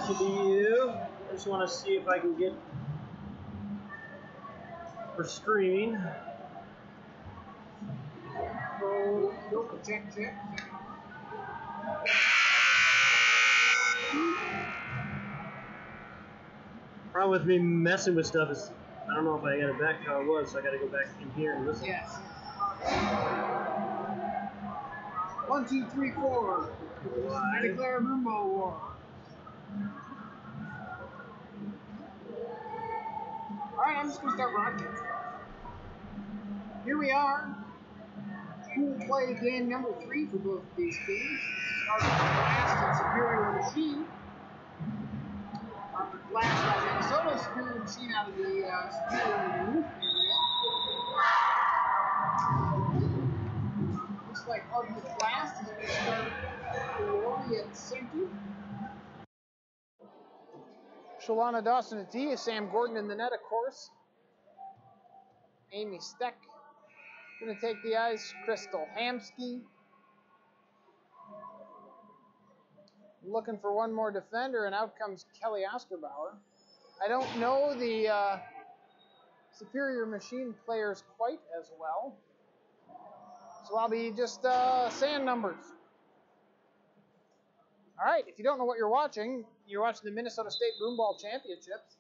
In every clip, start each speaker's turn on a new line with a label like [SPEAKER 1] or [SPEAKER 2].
[SPEAKER 1] should be you. I just want to see if I can get for streaming.
[SPEAKER 2] So, check.
[SPEAKER 1] Problem with me messing with stuff is I don't know if I got it back how it was, so I got to go back in here and listen.
[SPEAKER 2] Yes. 1, 2, 3, 4. I declare a Broomball war. Alright, I'm just going to start broadcasting. Here we are. Pool play game number 3 for both of these teams. Arctic Blast and Superior Machine. Arctic Blast out of Minnesota, Superior Machine out of the Superior Roof area. Looks like Arctic Blast is going to start Lori at center. Shalana Dawson at D, Sam Gordon in the net, of course. Amy Steck going to take the ice. Crystal Hamsky. Looking for one more defender, and out comes Kelly Osterbauer. I don't know the Superior Machine players quite as well, so I'll be just saying numbers. All right, if you don't know what you're watching the Minnesota State Broomball Championships,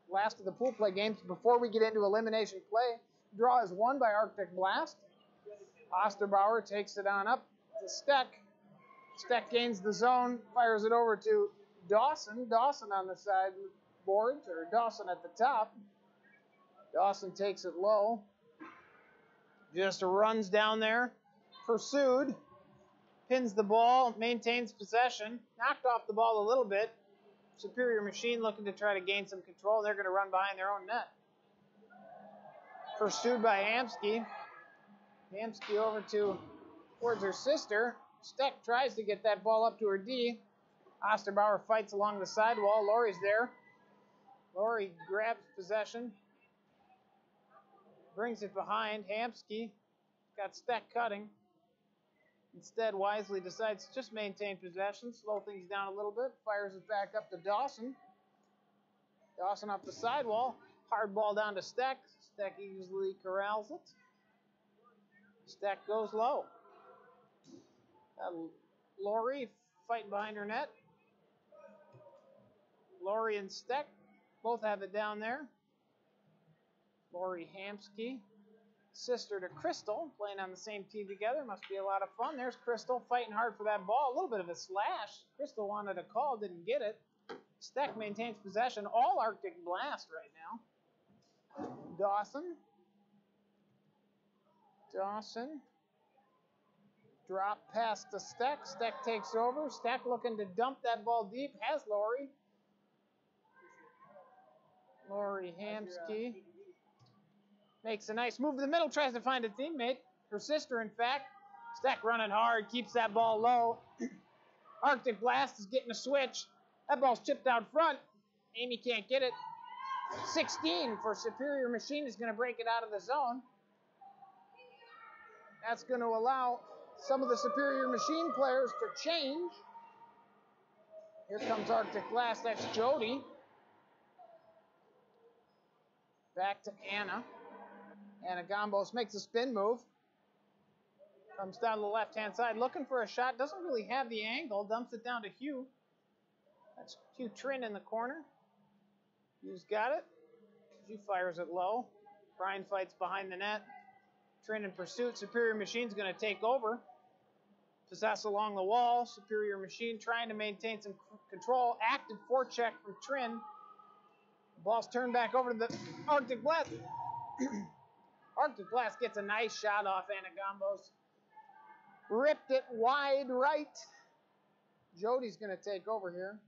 [SPEAKER 2] last of the pool play games. Before we get into elimination play, draw is won by Arctic Blast. Osterbauer takes it on up to Steck. Steck gains the zone, fires it over to Dawson. Dawson on the side boards, or Dawson at the top. Dawson takes it low. Just runs down there. Pursued. Pins the ball, maintains possession. Knocked off the ball a little bit. Superior Machine looking to try to gain some control. They're going to run behind their own net. Pursued by Hamsky. Hamsky over towards her sister. Steck tries to get that ball up to her D. Osterbauer fights along the sidewall. Lori's there. Lori grabs possession. Brings it behind. Hamsky got Steck cutting. Instead, wisely decides to just maintain possession, slow things down a little bit, fires it back up to Dawson. Dawson up the sidewall. Hard ball down to Steck. Steck easily corrals it. Steck goes low. Lori fighting behind her net. Lori and Steck both have it down there. Lori Hamsky, sister to Crystal, playing on the same team together. Must be a lot of fun. There's Crystal fighting hard for that ball. A little bit of a slash. Crystal wanted a call, didn't get it. Steck maintains possession. All Arctic Blast right now. Dawson. Drop pass to Steck. Steck takes over. Steck looking to dump that ball deep. Has Lori. Lori Hamsky makes a nice move to the middle. Tries to find a teammate. Her sister, in fact. Steck running hard. Keeps that ball low. Arctic Blast is getting a switch. That ball's chipped out front. Amy can't get it. 16 for Superior Machine is going to break it out of the zone. That's going to allow some of the Superior Machine players to change. Here comes Arctic Blast. That's Jody. Back to Anna. Anna Gombos makes a spin move. Comes down to the left-hand side. Looking for a shot. Doesn't really have the angle. Dumps it down to Hugh. That's Hugh Trin in the corner. Hugh's got it. She fires it low. Brian fights behind the net. Trin in pursuit. Superior Machine's going to take over. Possess along the wall. Superior Machine trying to maintain some control. Active forecheck from Trin. The ball's turned back over to the Arctic Blast. Arctic Blast gets a nice shot off Anna Gombos. Ripped it wide right. Jody's going to take over here.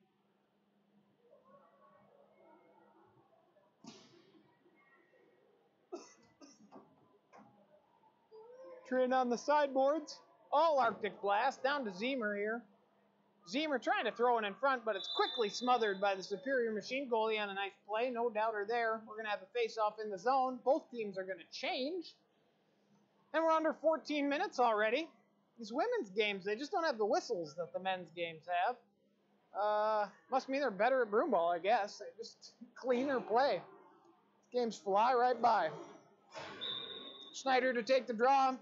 [SPEAKER 2] Trin on the sideboards. All Arctic Blast. Down to Zemer here. Zemer trying to throw it in front, but it's quickly smothered by the Superior Machine goalie on a nice play. No doubter there. We're going to have a face-off in the zone. Both teams are going to change. And we're under 14 minutes already. These women's games, they just don't have the whistles that the men's games have. Must mean they're better at broom ball, I guess. They just cleaner play. Games fly right by. Schneider to take the draw.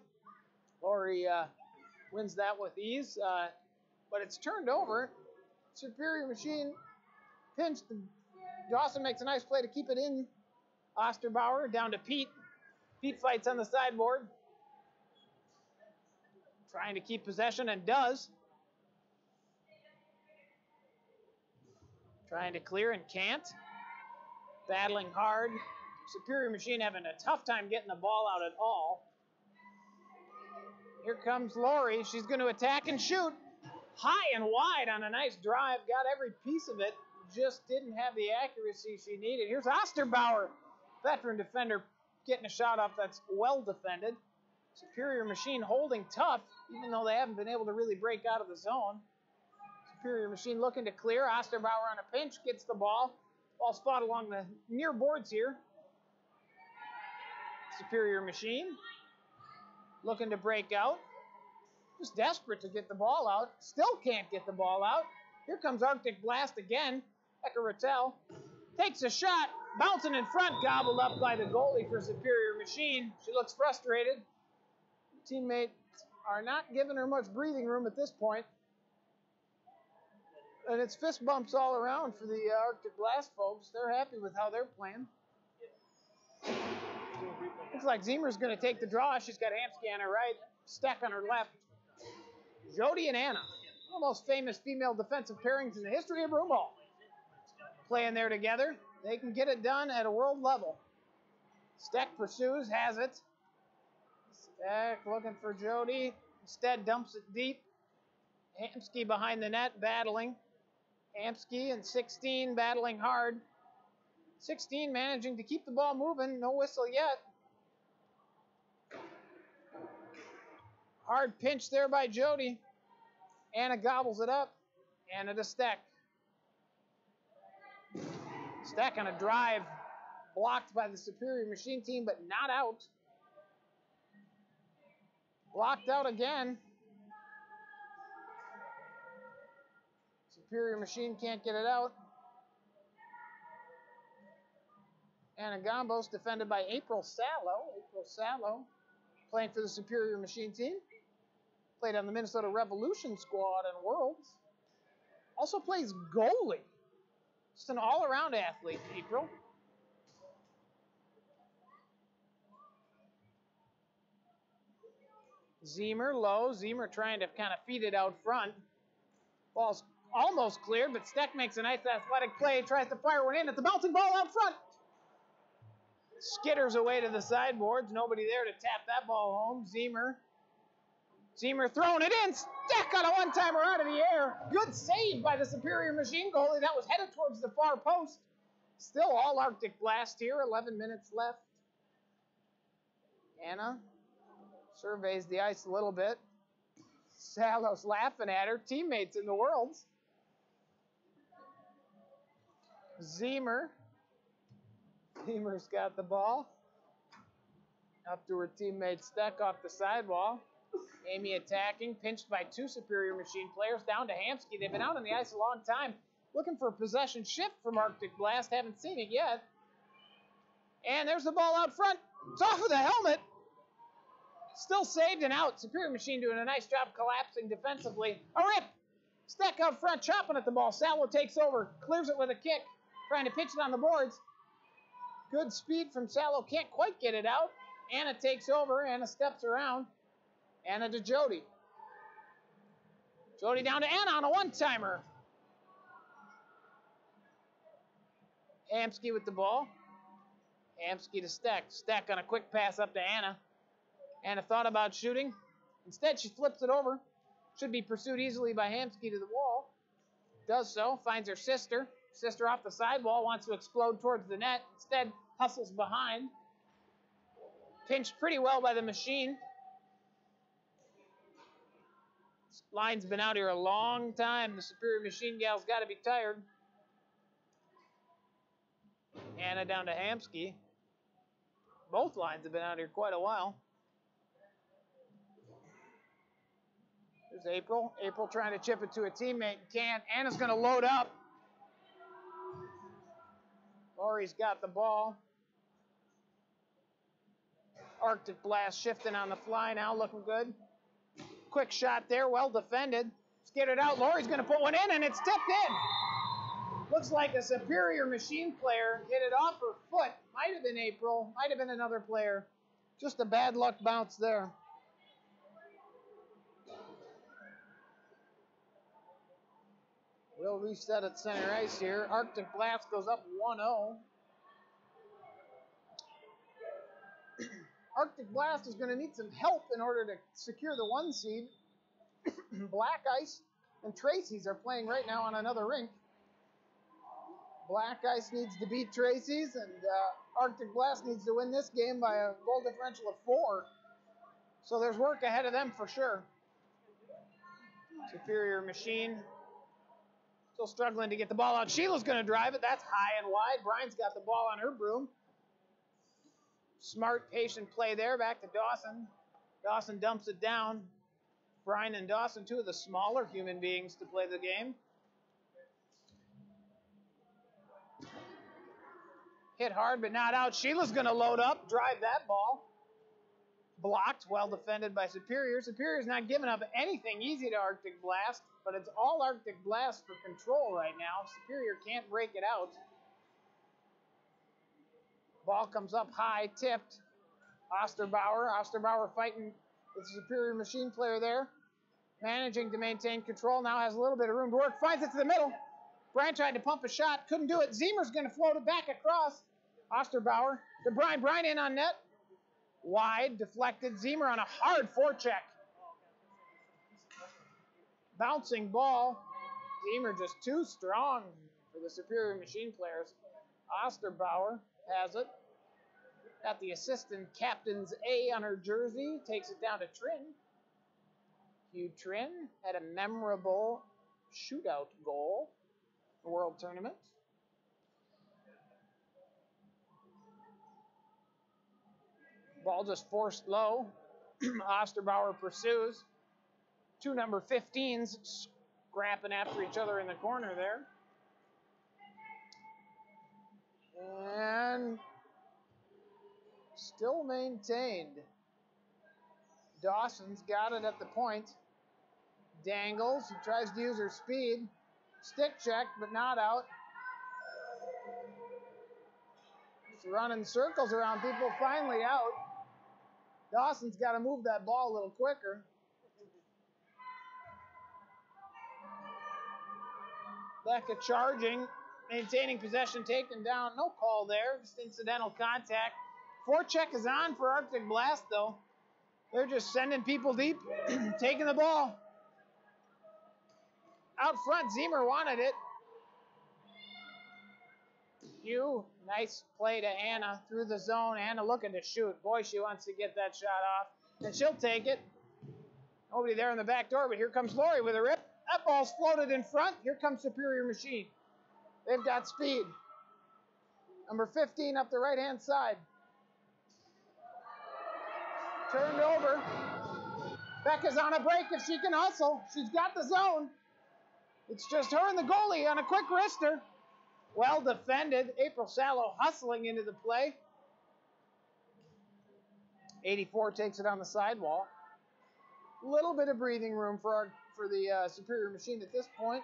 [SPEAKER 2] Laurie wins that with ease, but it's turned over. Superior Machine pinched. Dawson makes a nice play to keep it in. Osterbauer down to Pete. Pete fights on the sideboard. Trying to keep possession and does. Trying to clear and can't. Battling hard. Superior Machine having a tough time getting the ball out at all. Here comes Laurie. She's going to attack and shoot. High and wide on a nice drive. Got every piece of it. Just didn't have the accuracy she needed. Here's Osterbauer, veteran defender, getting a shot off that's well defended. Superior Machine holding tough, even though they haven't been able to really break out of the zone. Superior Machine looking to clear. Osterbauer on a pinch, gets the ball. Ball spot along the near boards here. Superior Machine looking to break out. Just desperate to get the ball out. Still can't get the ball out. Here comes Arctic Blast again. Eka Rattel takes a shot. Bouncing in front. Gobbled up by the goalie for Superior Machine. She looks frustrated. Teammates are not giving her much breathing room at this point. And it's fist bumps all around for the Arctic Blast folks. They're happy with how they're playing. Looks like Zemer's going to take the draw. She's got Hamsky on her right, Steck on her left. Jody and Anna, one of the most famous female defensive pairings in the history of broom ball. Playing there together. They can get it done at a world level. Steck pursues, has it. Steck looking for Jody. Instead dumps it deep. Hamsky behind the net, battling. Hamsky and 16 battling hard. 16 managing to keep the ball moving. No whistle yet. Hard pinch there by Jody. Anna gobbles it up. Anna to Steck. Steck on a drive. Blocked by the Superior Machine team, but not out. Blocked out again. Superior Machine can't get it out. Anna Gambos defended by April Sallow. April Sallow playing for the Superior Machine team. Played on the Minnesota Revolution squad in Worlds. Also plays goalie. Just an all-around athlete, April. Zemer low. Zemer trying to kind of feed it out front. Ball's almost cleared, but Steck makes a nice athletic play. Tries to fire one in. It's a bouncing ball out front. Skitters away to the sideboards. Nobody there to tap that ball home. Zemer throwing it in. Steck on a one-timer out of the air. Good save by the Superior Machine goalie. That was headed towards the far post. Still all Arctic Blast here. 11 minutes left. Anna surveys the ice a little bit. Sallow's laughing at her. Teammates in the Worlds. Zemer's got the ball. Up to her teammate Steck off the sidewall. Amy attacking, pinched by two Superior Machine players. Down to Hamsky. They've been out on the ice a long time. Looking for a possession shift from Arctic Blast. Haven't seen it yet. And there's the ball out front. It's off of the helmet. Still saved and out. Superior Machine doing a nice job collapsing defensively. A rip. Steck out front, chopping at the ball. Sallow takes over. Clears it with a kick. Trying to pitch it on the boards. Good speed from Sallow. Can't quite get it out. Anna takes over. Anna steps around. Anna to Jody. Jody down to Anna on a one-timer. Hamsky with the ball. Hamsky to Steck. Steck on a quick pass up to Anna. Anna thought about shooting. Instead, she flips it over. Should be pursued easily by Hamsky to the wall. Does so. Finds her sister. Sister off the sidewall. Wants to explode towards the net. Instead, hustles behind. Pinched pretty well by the Machine. Line's been out here a long time. The Superior Machine gal's got to be tired. Anna down to Hamsky. Both lines have been out here quite a while. Here's April. April trying to chip it to a teammate. Can't. Anna's going to load up. Lori's got the ball. Arctic Blast shifting on the fly now, looking good. Quick shot there, well defended. Skid it out. Lori's going to put one in, and it's tipped in. Looks like a Superior Machine player hit it off her foot. Might have been April. Might have been another player. Just a bad luck bounce there. We'll reset at center ice here. Arctic Blast goes up 1-0. Arctic Blast is going to need some help in order to secure the 1 seed. Black Ice and Tracy's are playing right now on another rink. Black Ice needs to beat Tracy's, and Arctic Blast needs to win this game by a goal differential of 4. So there's work ahead of them for sure. Superior Machine still struggling to get the ball out. Sheila's going to drive it. That's high and wide. Brian's got the ball on her broom. Smart, patient play there. Back to Dawson. Dawson dumps it down. Brian and Dawson, two of the smaller human beings to play the game. Hit hard, but not out. Sheila's going to load up, drive that ball. Blocked, well defended by Superior. Superior's not giving up anything easy to Arctic Blast, but it's all Arctic Blast for control right now. Superior can't break it out. Ball comes up high, tipped. Osterbauer. Osterbauer fighting with the Superior Machine player there. Managing to maintain control. Now has a little bit of room to work. Finds it to the middle. Brian tried to pump a shot. Couldn't do it. Zemer's going to float it back across. Osterbauer to Brian. Brian in on net. Wide, deflected. Zemer on a hard forecheck. Bouncing ball. Zemer just too strong for the Superior Machine players. Osterbauer has it. Got the assistant captain's A on her jersey. Takes it down to Trin. Hugh Trin had a memorable shootout goal in the World Tournament. Ball just forced low. Osterbauer pursues. Two number 15s scrapping after each other in the corner there. And still maintained. Dawson's got it at the point. Dangles. He tries to use her speed. Stick check, but not out. She's running circles around people. Finally out. Dawson's got to move that ball a little quicker. Becca charging, maintaining possession, taken down. No call there, just incidental contact. Forecheck is on for Arctic Blast, though. They're just sending people deep, taking the ball. Out front, Zemer wanted it. Hugh, nice play to Anna through the zone. Anna looking to shoot. Boy, she wants to get that shot off. And she'll take it. Nobody there in the back door, but here comes Lori with a rip. That ball's floated in front. Here comes Superior Machine. They've got speed. Number 15 up the right-hand side. Turned over. Becca's on a break if she can hustle. She's got the zone. It's just her and the goalie on a quick wrister. Well defended. April Sallow hustling into the play. 84 takes it on the sidewall. Little bit of breathing room for the Superior Machine at this point.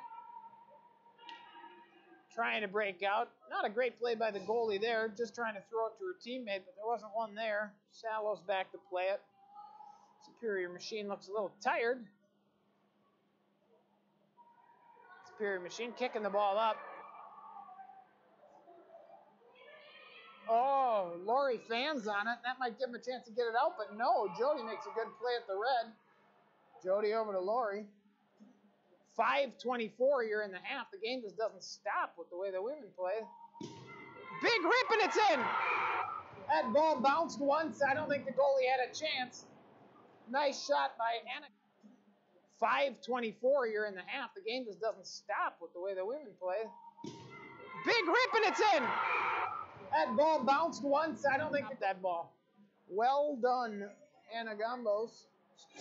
[SPEAKER 2] Trying to break out. Not a great play by the goalie there. Just trying to throw it to her teammate, but there wasn't one there. Sallow's back to play it. Superior Machine looks a little tired. Superior Machine kicking the ball up. Oh, Lori fans on it. That might give him a chance to get it out, but no. Jody makes a good play at the red. Jody over to Lori. 5:24 here in the half. The game just doesn't stop with the way the women play. Big rip and it's in. That ball bounced once. I don't think the goalie had a chance. Nice shot by Anna. 5:24 here in the half. The game just doesn't stop with the way the women play. Big rip and it's in. That ball bounced once. I don't think that ball. Well done, Anna Gambos.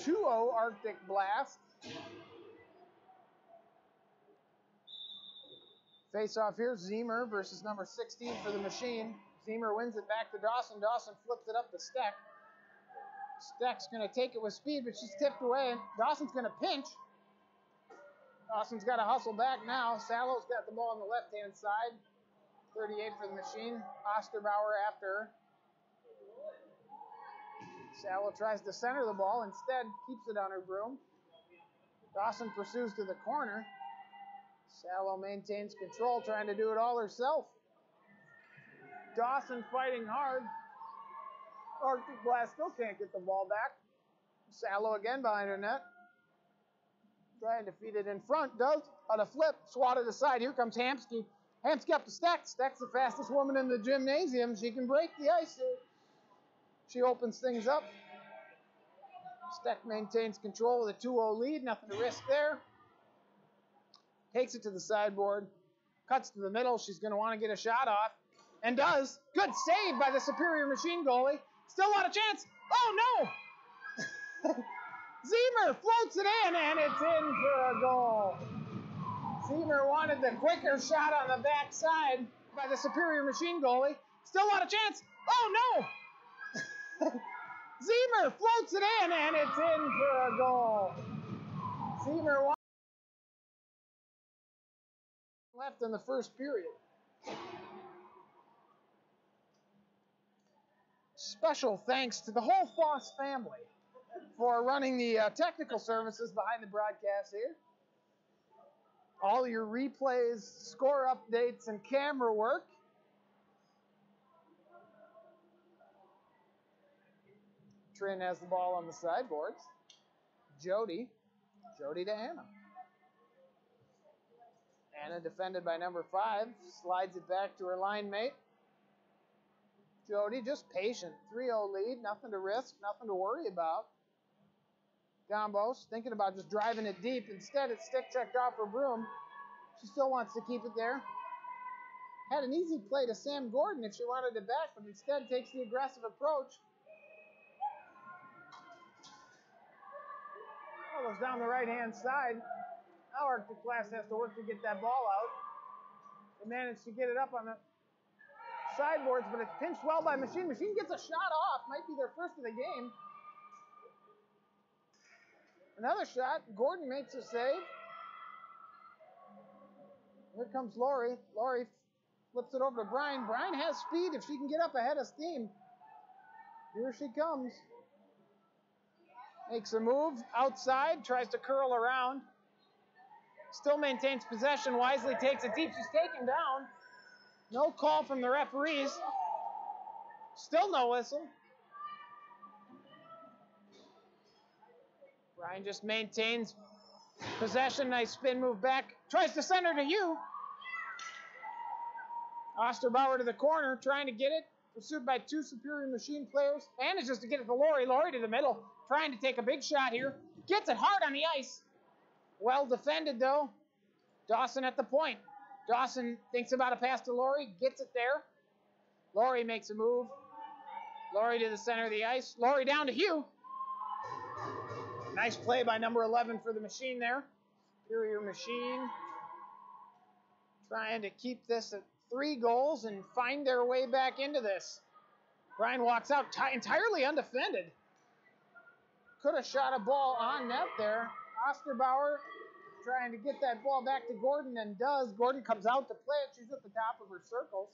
[SPEAKER 2] 2-0 Arctic Blast. Face off here, Zemer versus number 16 for the Machine. Zemer wins it back to Dawson. Dawson flips it up to Steck. Steck's going to take it with speed, but she's tipped away. Dawson's going to pinch. Dawson's got to hustle back now. Sallow's got the ball on the left-hand side. 38 for the Machine. Osterbauer after her. Sallow tries to center the ball. Instead, keeps it on her broom. Dawson pursues to the corner. Sallow maintains control, trying to do it all herself. Dawson fighting hard. Arctic Blast still can't get the ball back. Sallow again behind her net. Trying to feed it in front. Does. On a flip. Swatted aside. Here comes Hamsky. Hamsky up to Steck. Steck's the fastest woman in the gymnasium. She can break the ice. She opens things up. Steck maintains control with a 2-0 lead. Nothing to risk there. Takes it to the sideboard. Cuts to the middle. She's going to want to get a shot off. And does. Good save by the Superior Machine goalie. Still not a chance. Oh, no! Zemer floats it in, and it's in for a goal. Zemer wanted the quicker shot on the backside by the Superior Machine goalie. Still not a chance. Oh, no! Zemer floats it in, and it's in for a goal. Zemer left in the first period. Special thanks to the whole Foss family for running the technical services behind the broadcast here. All your replays, score updates, and camera work. Trin has the ball on the sideboards. Jody to Anna. Anna, defended by number 5, slides it back to her line mate. Jody, just patient. 3-0 lead, nothing to risk, nothing to worry about. Gombos, thinking about just driving it deep. Instead, it's stick checked off her broom. She still wants to keep it there. Had an easy play to Sam Gordon if she wanted it back, but instead takes the aggressive approach. Ball goes down the right-hand side. Now Arctic Blast has to work to get that ball out. They managed to get it up on the sideboards, but it's pinched well by Machine. Machine gets a shot off. Might be their first of the game. Another shot. Gordon makes a save. Here comes Lori. Lori flips it over to Brian. Brian has speed if she can get up ahead of steam. Here she comes. Makes a move outside. Tries to curl around. Still maintains possession. Wisely takes it deep. She's taken down. No call from the referees. Still no whistle. Brian just maintains possession. Nice spin move back. Tries to center to Hugh. Osterbauer to the corner, trying to get it. Pursued by 2 Superior Machine players. Manages to get it to Lori. Lori to the middle. Trying to take a big shot here. Gets it hard on the ice. Well defended, though. Dawson at the point. Dawson thinks about a pass to Lori. Gets it there. Lori makes a move. Lori to the center of the ice. Lori down to Hugh. Nice play by number 11 for the Machine there. Superior Machine trying to keep this at 3 goals and find their way back into this. Brian walks out entirely undefended. Could have shot a ball on net there. Osterbauer trying to get that ball back to Gordon and does. Gordon comes out to play it. She's at the top of her circles.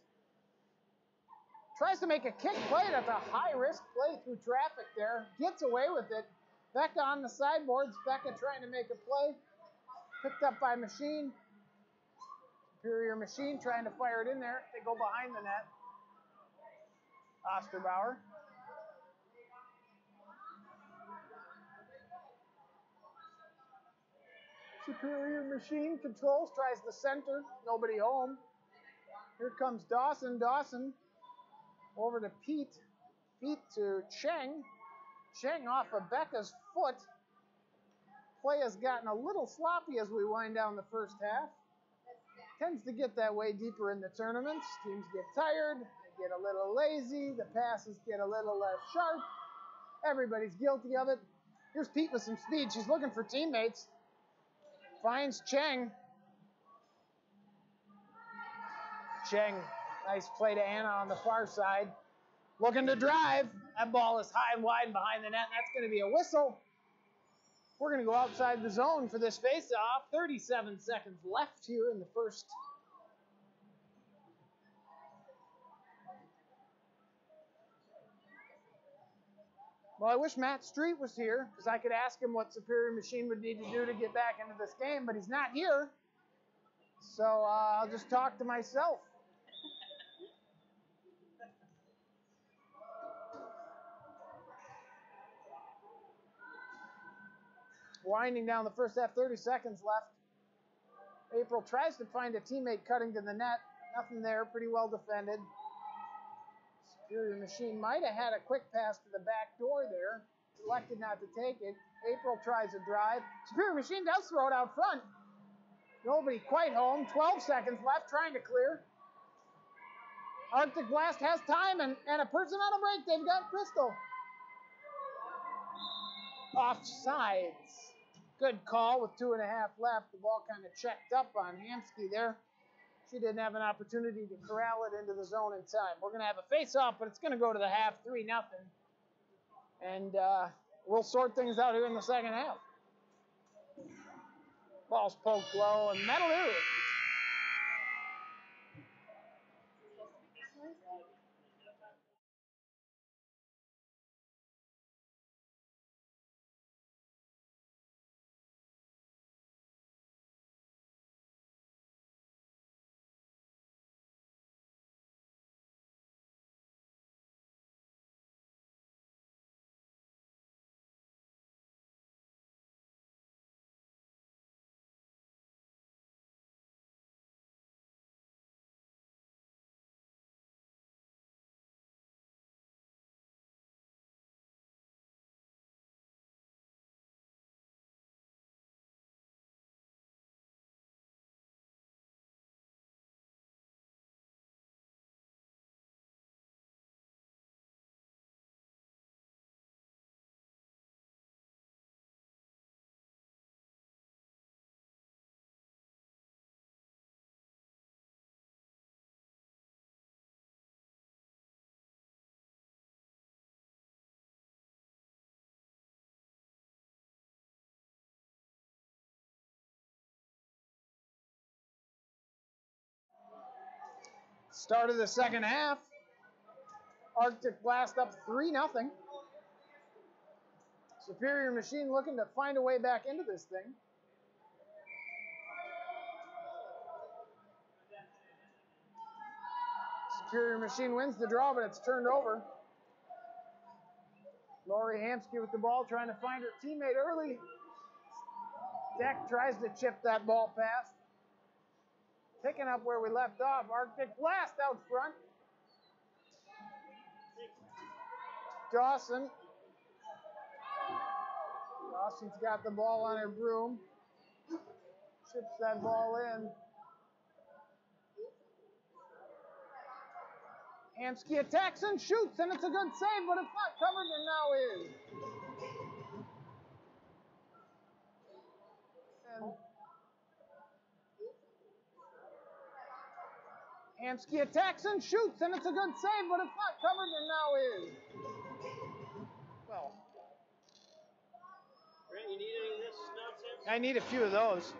[SPEAKER 2] Tries to make a kick play. That's a high-risk play through traffic there. Gets away with it. Becca on the sideboards. Becca trying to make a play. Picked up by Machine. Superior Machine trying to fire it in there. They go behind the net. Osterbauer. Superior Machine controls, tries to center. Nobody home. Here comes Dawson. Dawson over to Pete. Pete to Cheng. Cheng off of Becca's foot. Play has gotten a little sloppy as we wind down the first half. Tends to get that way deeper in the tournaments. Teams get tired. They get a little lazy. The passes get a little less sharp. Everybody's guilty of it. Here's Pete with some speed. She's looking for teammates. Finds Cheng. Cheng, nice play to Anna on the far side. Looking to drive. That ball is high and wide and behind the net. That's going to be a whistle. We're going to go outside the zone for this face-off. 37 seconds left here in the first. Well, I wish Matt Street was here because I could ask him what Superior Machine would need to do to get back into this game, but he's not here. So I'll just talk to myself. Winding down the first half, 30 seconds left. April tries to find a teammate cutting to the net. Nothing there, pretty well defended. Superior Machine might have had a quick pass to the back door there. Elected not to take it. April tries a drive. Superior Machine does throw it out front. Nobody quite home. 12 seconds left, trying to clear. Arctic Blast has time and a person on a break. They've got Crystal. Offsides. Good call with 2.5 left. The ball kind of checked up on Hamsky there. She didn't have an opportunity to corral it into the zone in time. We're going to have a face-off, but it's going to go to the half, 3-0. And we'll sort things out here in the second half. Ball's poked low, and that'll do it. Start of the second half. Arctic Blast up 3-0. Superior Machine looking to find a way back into this thing. Superior Machine wins the draw, but it's turned over. Lori Hamsky with the ball, trying to find her teammate early. Deck tries to chip that ball past. Picking up where we left off. Arctic Blast out front. Dawson. Dawson's got the ball on her broom. Chips that ball in. Hamsky attacks and shoots, and it's a good save, but it's not covered, and now is. And Hamsky attacks and shoots, and it's a good save, but it's not covered, and now is. Well.
[SPEAKER 1] Brent, you need any of this nonsense?
[SPEAKER 2] I need a few of those.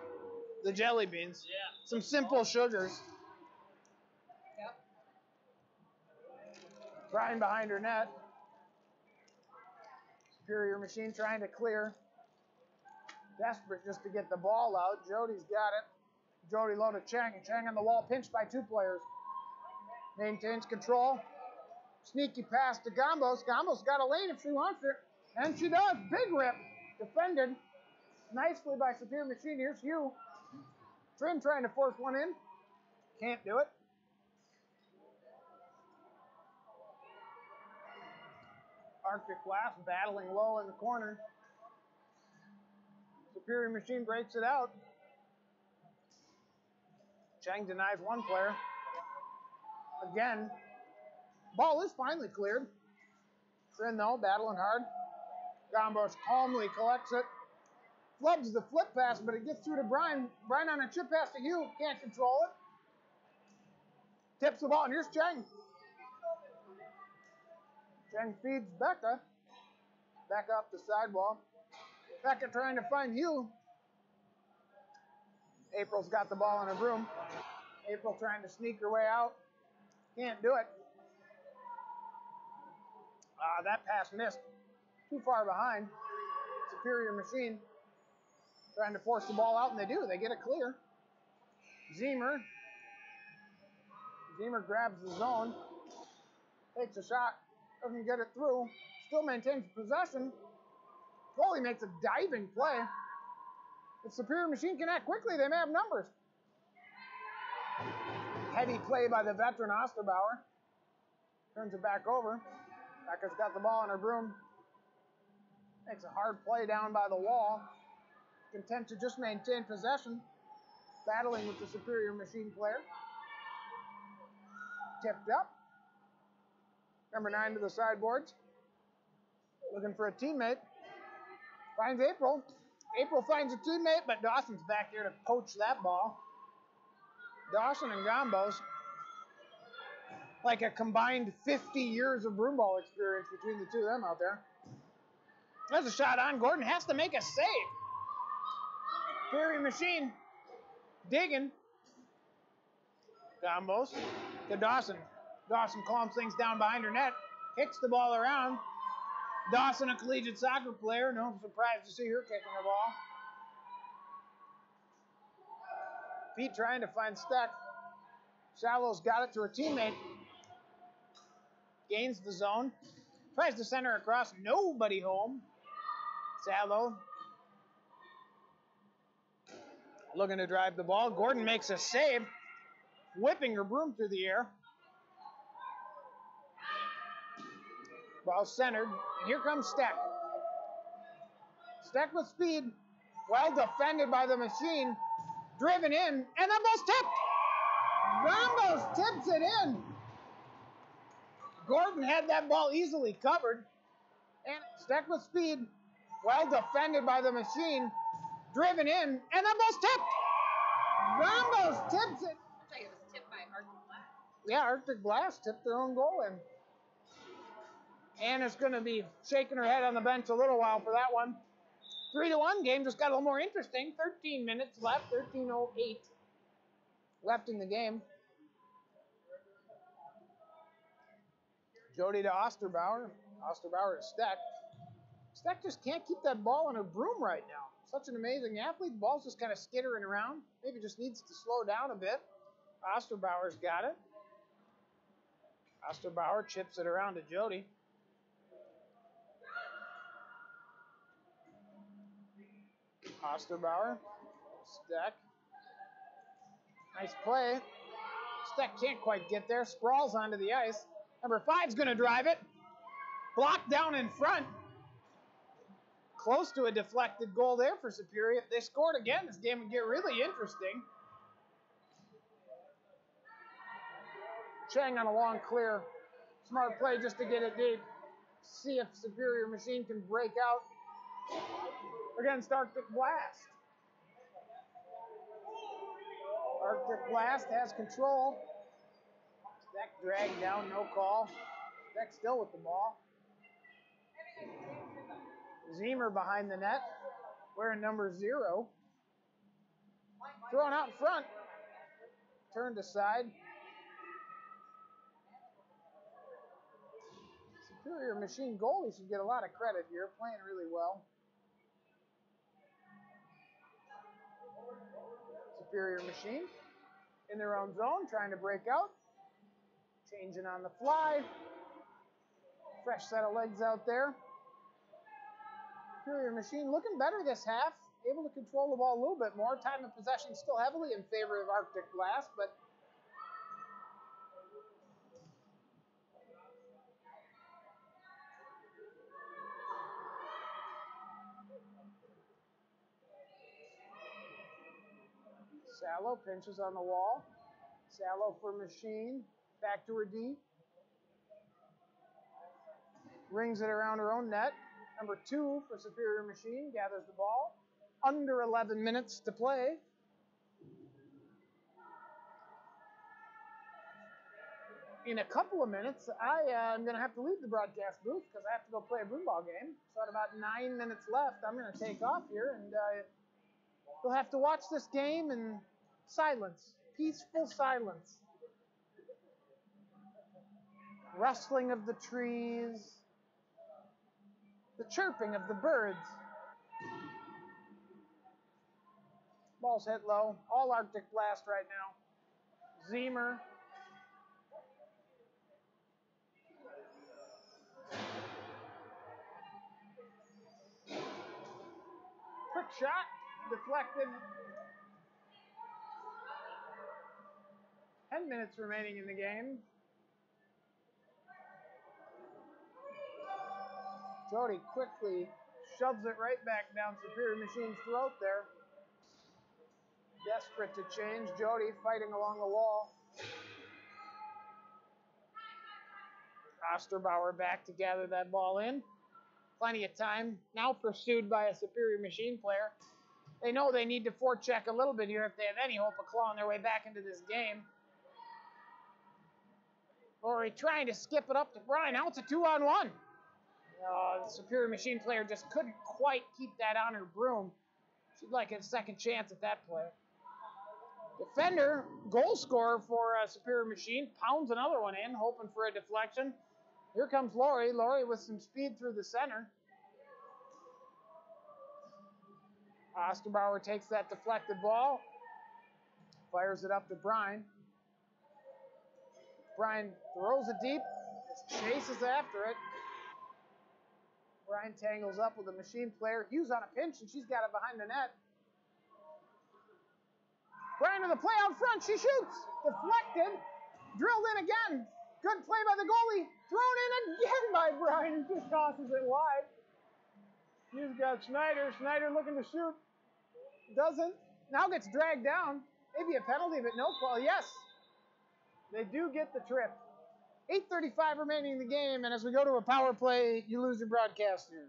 [SPEAKER 2] The jelly beans.
[SPEAKER 1] Yeah.
[SPEAKER 2] Some simple sugars.
[SPEAKER 3] Yep.
[SPEAKER 2] Brian behind her net. Superior Machine trying to clear. Desperate just to get the ball out. Jody's got it. Jody low to Chang. Chang on the wall, pinched by 2 players. Maintains control. Sneaky pass to Gambos. Gambos got a lane if she wants it. And she does. Big rip. Defended nicely by Superior Machine. Here's Hugh. Trim trying to force one in. Can't do it. Arctic Blast battling low in the corner. Superior Machine breaks it out. Chang denies one player. Again. Ball is finally cleared. Trin though, battling hard. Gambos calmly collects it. flubs the flip pass, but it gets through to Brian. Brian on a chip pass to Hugh. Can't control it. Tips the ball, and here's Cheng. Cheng feeds Becca. Back up the sidewall. Becca trying to find Hugh. April's got the ball on her broom. April trying to sneak her way out. Can't do it. That pass missed. Too far behind. Superior Machine trying to force the ball out, and they do. They get it clear. Zemer grabs the zone. Takes a shot. Doesn't get it through. Still maintains possession. Goalie makes a diving play. If Superior Machine can act quickly, they may have numbers. Heady play by the veteran Osterbauer. Turns it back over. Becca's got the ball on her broom. Makes a hard play down by the wall. Content to just maintain possession. Battling with the Superior Machine player. Tipped up. Number 9 to the sideboards. Looking for a teammate. Finds April. April finds a teammate, but Dawson's back there to poach that ball. Dawson and Gombos, like a combined 50 years of broom ball experience between the two of them out there. There's a shot on. Gordon has to make a save. Superior Machine digging. Gombos to Dawson. Dawson calms things down behind her net. Kicks the ball around. Dawson, a collegiate soccer player. No surprise to see her kicking the ball. Pete trying to find Steck. Shallow's got it to her teammate. Gains the zone. Tries to center across. Nobody home. Shallow looking to drive the ball. Gordon makes a save. Whipping her broom through the air. Ball centered. And here comes Steck. Steck with speed. Well defended by the Machine. Driven in. And almost tipped. Gombos tips it in. Gordon had that ball easily covered. And Steck with speed. Well defended by the Machine. Driven in. And almost tipped. Gombos tips it.
[SPEAKER 3] I thought it was tipped by Arctic Blast.
[SPEAKER 2] Yeah, Arctic Blast tipped their own goal in. Anna's going to be shaking her head on the bench a little while for that one. 3-1 game just got a little more interesting. 13 minutes left, 13:08 left in the game. Jody to Osterbauer. Osterbauer to Steck. Steck just can't keep that ball on her broom right now. Such an amazing athlete. The ball's just kind of skittering around. Maybe just needs to slow down a bit. Osterbauer's got it. Osterbauer chips it around to Jody. Osterbauer. Steck. Nice play. Steck can't quite get there. Sprawls onto the ice. Number 5's going to drive it. Blocked down in front. Close to a deflected goal there for Superior. If they scored again, this game would get really interesting. Cheng on a long clear. Smart play just to get it deep. See if Superior Machine can break out against Arctic Blast. Arctic Blast has control. Steck dragged down, no call. Steck still with the ball. Zemer behind the net, wearing number 0. Thrown out in front. Turned aside. Superior Machine goalie should get a lot of credit here, playing really well. Superior Machine in their own zone, trying to break out. Changing on the fly. Fresh set of legs out there. Superior Machine looking better this half. Able to control the ball a little bit more. Time of possession still heavily in favor of Arctic Blast, but Sallow pinches on the wall. Sallow for Machine. Back to her D. Rings it around her own net. Number 2 for Superior Machine gathers the ball. under 11 minutes to play. In a couple of minutes, I'm going to have to leave the broadcast booth because I have to go play a broomball game. So at about 9 minutes left, I'm going to take off here, and you'll have to watch this game in silence, peaceful silence. Rustling of the trees, the chirping of the birds. Ball's hit low. All Arctic Blast right now. Zemer. Quick shot. Deflected. 10 minutes remaining in the game. Jody quickly shoves it right back down Superior Machine's throat there. Desperate to change. Jody fighting along the wall. Osterbauer back to gather that ball in. Plenty of time. Now pursued by a Superior Machine player. They know they need to forecheck a little bit here if they have any hope of clawing their way back into this game. Laurie trying to skip it up to Brian. Now it's a 2-on-1. The Superior Machine player just couldn't quite keep that on her broom. She'd like a second chance at that play. Defender, goal scorer for Superior Machine, pounds another one in, hoping for a deflection. Here comes Laurie. Laurie with some speed through the center. Osterbauer takes that deflected ball, fires it up to Brian. Brian throws it deep, chases after it. Brian tangles up with a Machine player. Hughes on a pinch, and she's got it behind the net. Brian with the play out front. She shoots. Deflected. Drilled in again. Good play by the goalie. Thrown in again by Brian, who just tosses it wide. Hughes got Schneider. Schneider looking to shoot. Doesn't. Now gets dragged down. Maybe a penalty, but no call. Yes. They do get the trip. 8:35 remaining in the game, and as we go to a power play, you lose your broadcaster.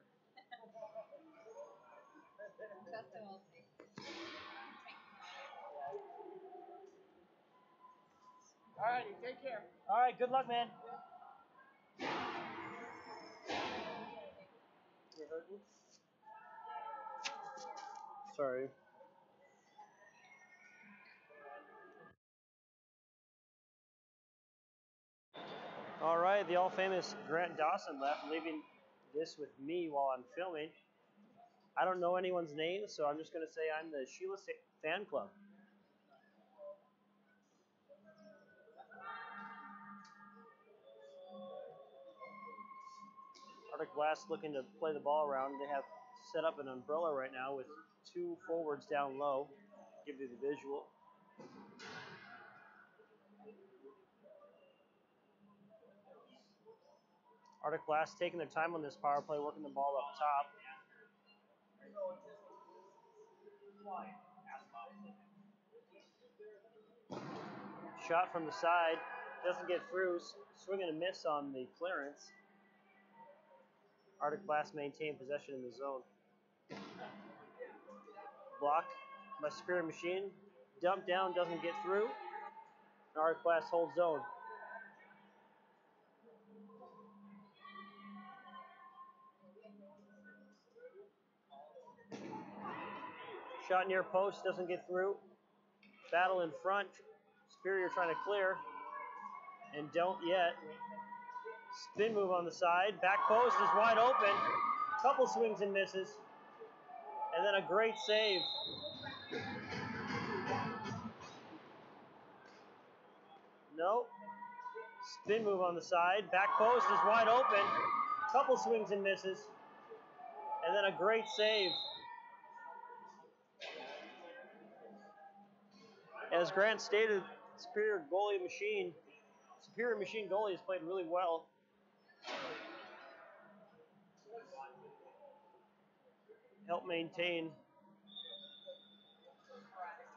[SPEAKER 3] Justin will see.
[SPEAKER 2] All right, you take care.
[SPEAKER 1] All right, good luck, man. You hurting? Sorry. All right, the all-famous Grant Dawson left, leaving this with me while I'm filming. I don't know anyone's name, so I'm just going to say I'm the Sheila fan club. Arctic Blast looking to play the ball around. They have set up an umbrella right now with two forwards down low. Give you the visual. Arctic Blast taking their time on this power play, working the ball up top. Shot from the side, doesn't get through, swing and a miss on the clearance. Arctic Blast maintain possession in the zone. Block by Superior Machine, dump down, doesn't get through. Arctic Blast holds zone. Shot near post, doesn't get through. Battle in front. Superior trying to clear. And don't yet. Spin move on the side. Back post is wide open. Couple swings and misses. And then a great save. No. Spin move on the side. Back post is wide open. Couple swings and misses. And then a great save. As Grant stated, Superior Machine goalie has played really well. Help maintain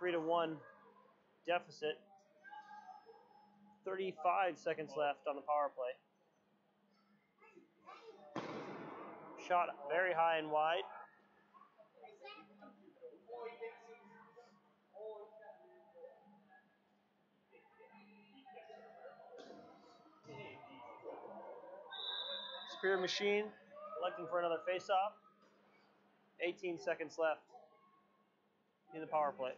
[SPEAKER 1] 3-1 deficit. 35 seconds left on the power play. Shot very high and wide. Superior Machine electing for another face-off. 18 seconds left in the power play.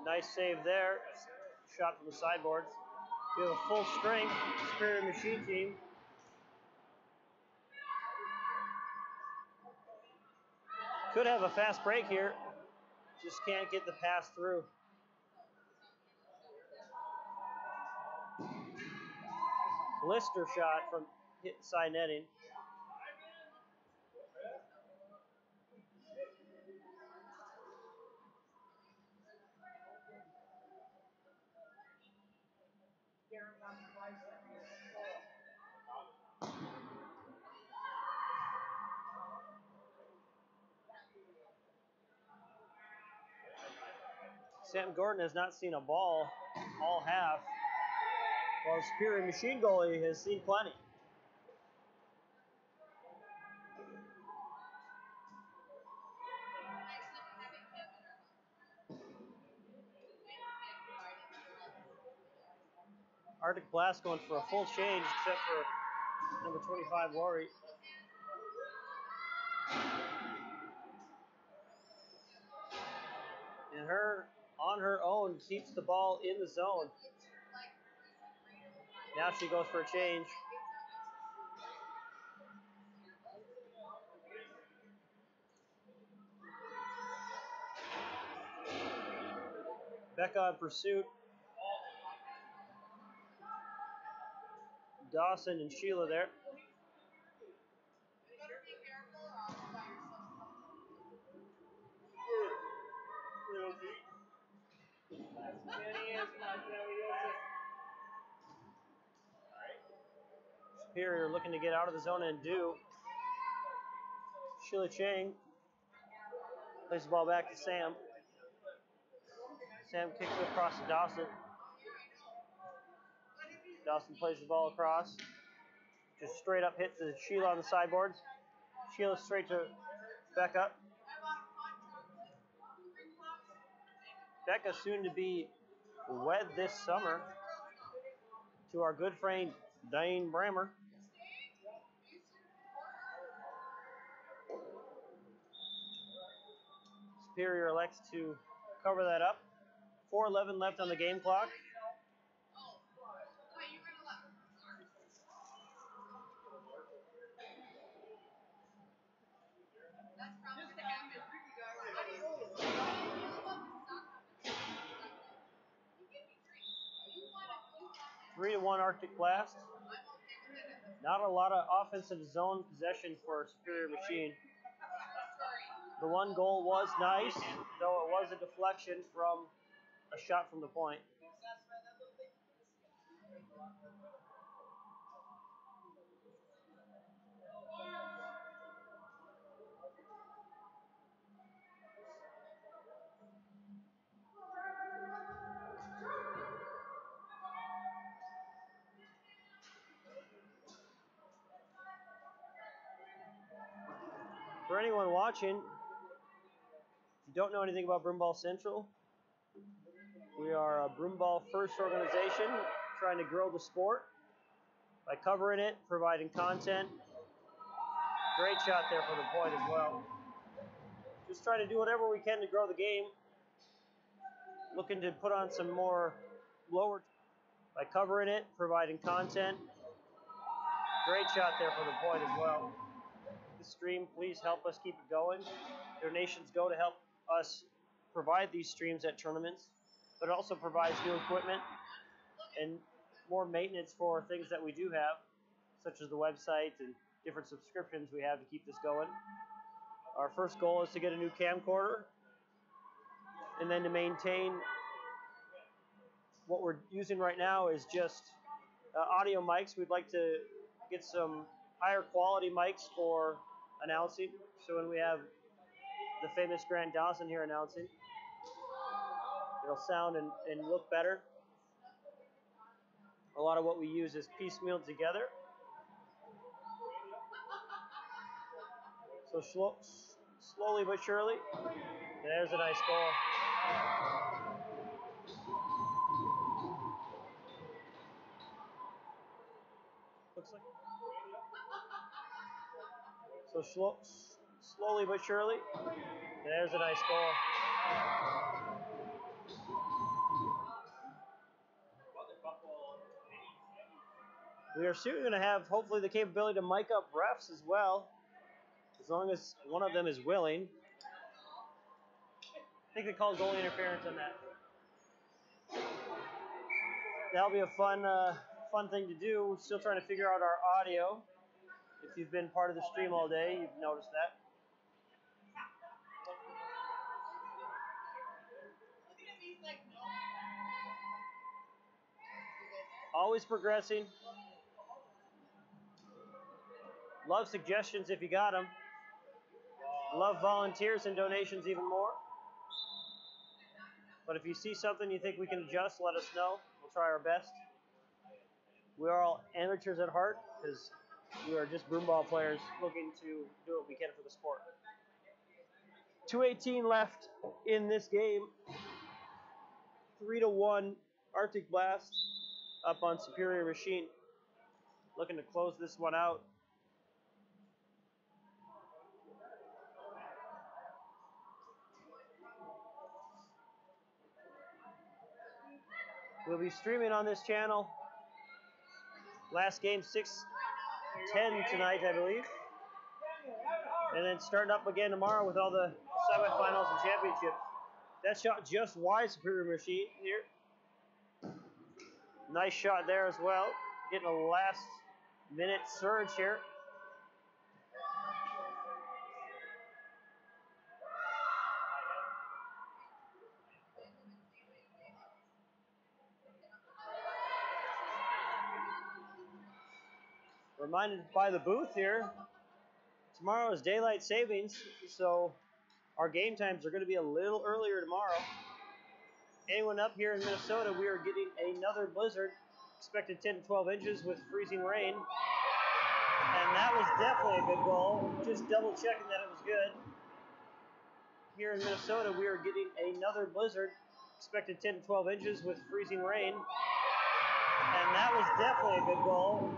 [SPEAKER 1] Nice save there. Shot from the sideboards. We have a full strength Superior Machine team. Could have a fast break here. Just can't get the pass through. Blister shot from hit side netting. Sam Gordon has not seen a ball all half, while the Superior Machine goalie has seen plenty. Arctic Blast going for a full change, except for number 25, Lori. And her, on her own, keeps the ball in the zone. Now she goes for a change. Becca in pursuit. Dawson and Sheila there. Superior looking to get out of the zone and do. Sheila Chang plays the ball back to Sam. Sam kicks it across to Dawson. Dawson plays the ball across. Just straight up hit to Sheila on the sideboards. Sheila straight to Becca. Becca soon to be wed this summer to our good friend Dane Brammer. Superior elects to cover that up. 4:11 left on the game clock. Three to 1 Arctic Blast. Not a lot of offensive zone possession for Superior Machine. The one goal was nice, though it was a deflection from a shot from the point. For anyone watching, if you don't know anything about Broomball Central, we are a Broomball first organization trying to grow the sport by covering it, providing content. Great shot there for the point as well. Just trying to do whatever we can to grow the game. Looking to put on some more lower by covering it, providing content. Great shot there for the point as well. The stream, please help us keep it going. Donations go to help us provide these streams at tournaments, but it also provides new equipment and more maintenance for things that we do have, such as the website and different subscriptions we have to keep this going. Our first goal is to get a new camcorder, and then to maintain what we're using right now is just audio mics. We'd like to get some higher quality mics for announcing, so when we have the famous Grant Dawson here announcing, it'll sound and look better. A lot of what we use is piecemeal together. So slowly but surely, there's a nice goal. Looks like so slowly but surely, there's a nice goal. We are soon going to have, hopefully, the capability to mic up refs as well, as long as one of them is willing. I think they call goalie interference on that. That'll be a fun thing to do. We're still trying to figure out our audio. If you've been part of the stream all day, you've noticed that. Always progressing. Love suggestions if you got them. Love volunteers and donations even more. But if you see something you think we can adjust, let us know. We'll try our best. We are all amateurs at heart because we are just broomball players looking to do what we can for the sport. 2:18 left in this game. 3-1 Arctic Blast up on Superior Machine. Looking to close this one out. We'll be streaming on this channel. Last game 6:10 tonight, I believe. And then starting up again tomorrow with all the semifinals and championships. That shot just wide Superior Machine here. Nice shot there as well. Getting a last minute surge here. Reminded by the booth here, tomorrow is daylight savings, so our game times are going to be a little earlier tomorrow. Anyone up here in Minnesota, we are getting another blizzard, expected 10 to 12 inches with freezing rain. And that was definitely a good goal, just double checking that it was good. Here in Minnesota, we are getting another blizzard, expected 10 to 12 inches with freezing rain. And that was definitely a good goal.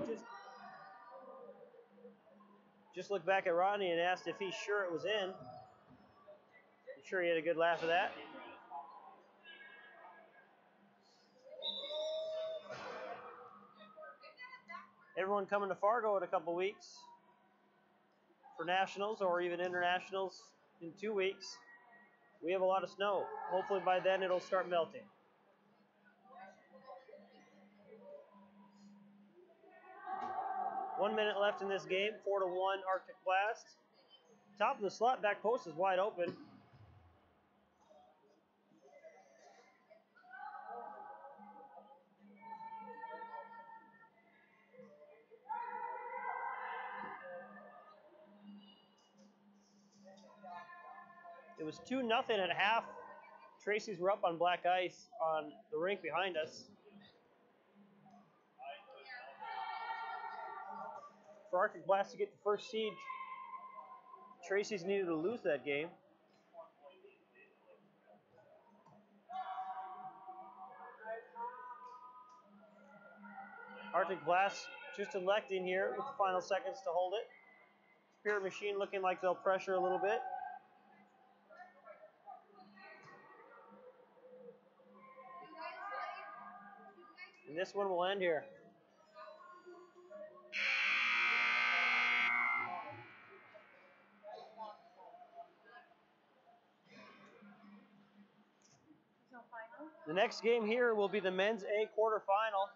[SPEAKER 1] Just looked back at Rodney and asked if he's sure it was in. I'm sure he had a good laugh at that. Everyone coming to Fargo in a couple weeks for nationals or even internationals in 2 weeks. We have a lot of snow. Hopefully by then it'll start melting. One minute left in this game, 4-1 Arctic Blast. Top of the slot, back post is wide open. It was 2-0 at half. Tracy's were up on black ice on the rink behind us. For Arctic Blast to get the first seed, Tracy's needed to lose that game. Arctic Blast just electing here with the final seconds to hold it. Spirit Machine looking like they'll pressure a little bit. And this one will end here. The next game here will be the men's A quarterfinal.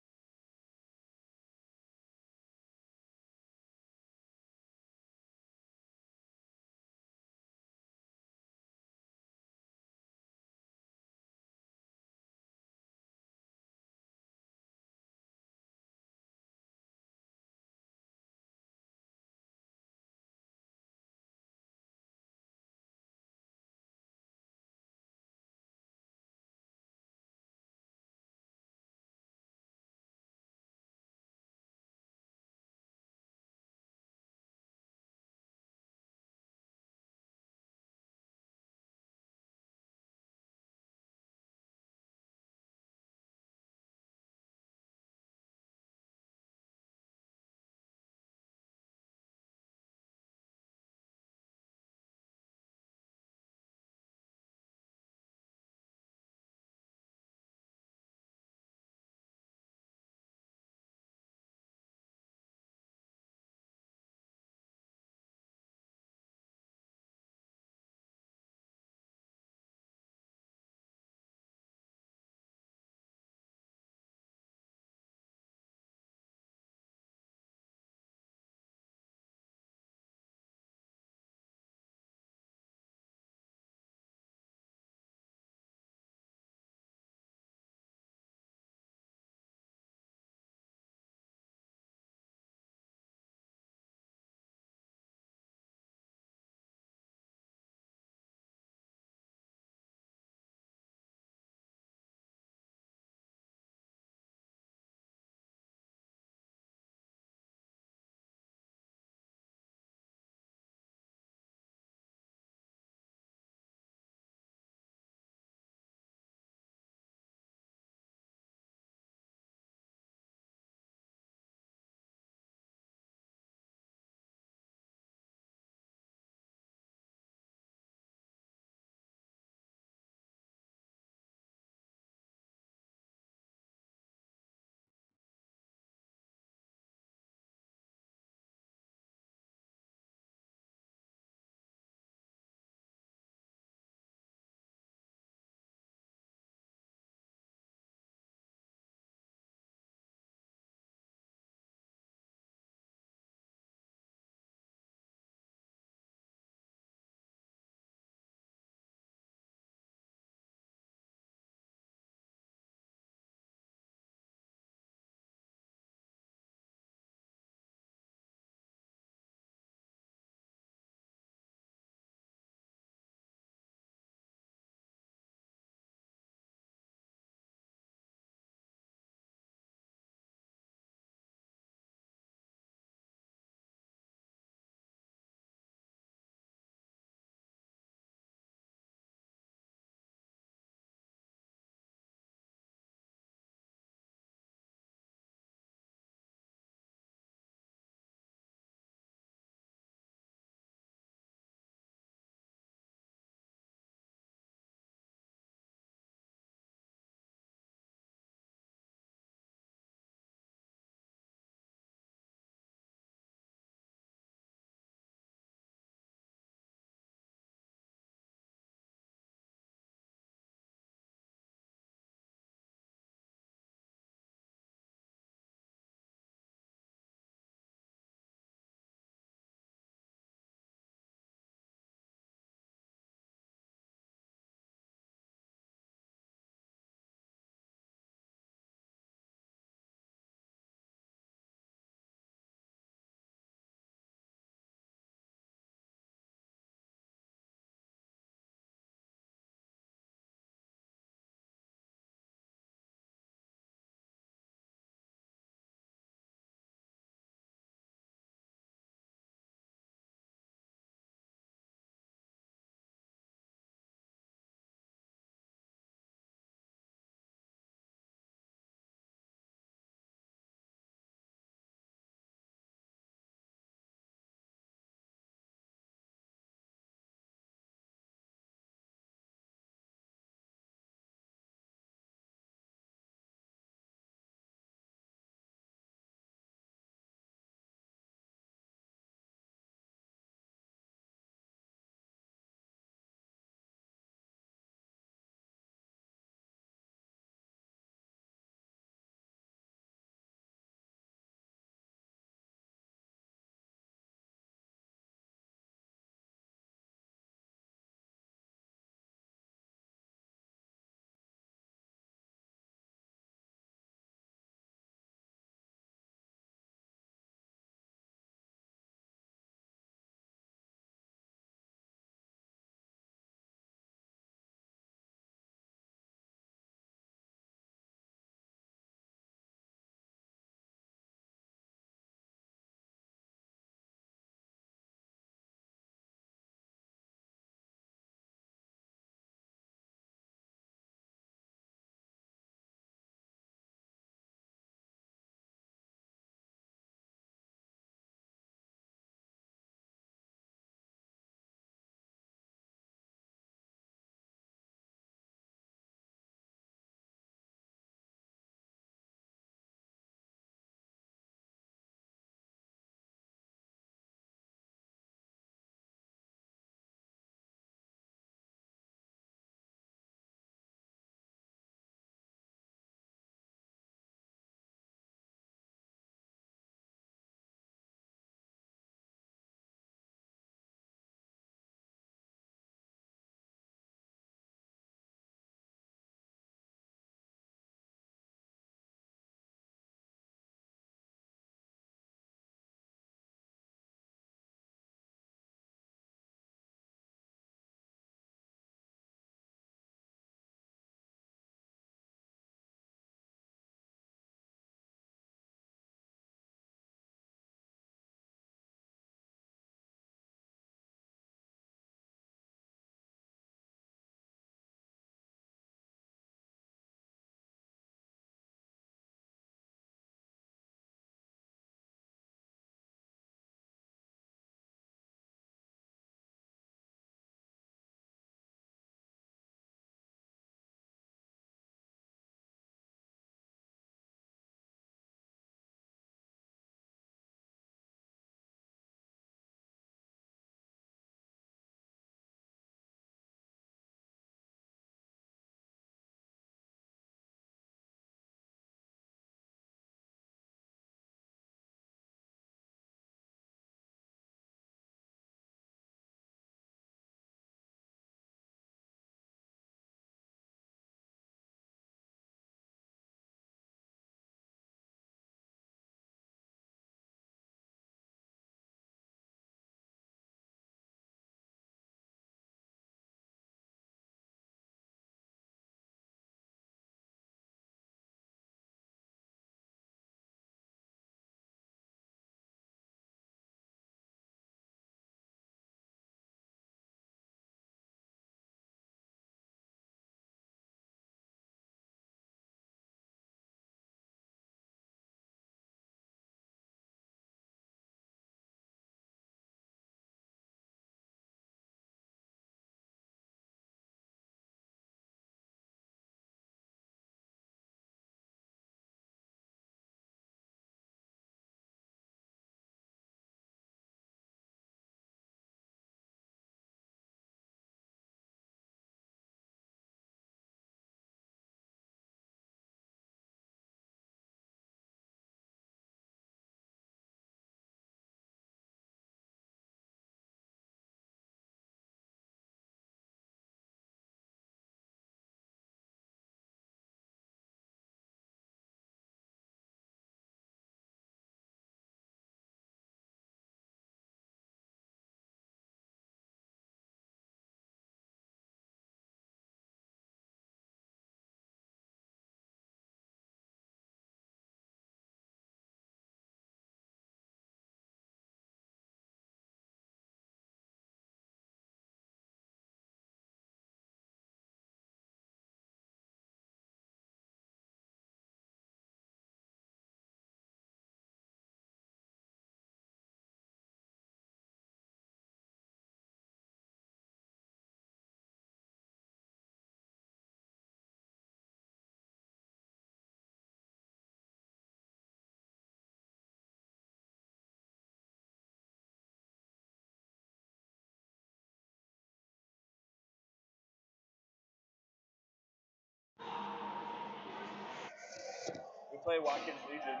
[SPEAKER 4] play Watkins Legion.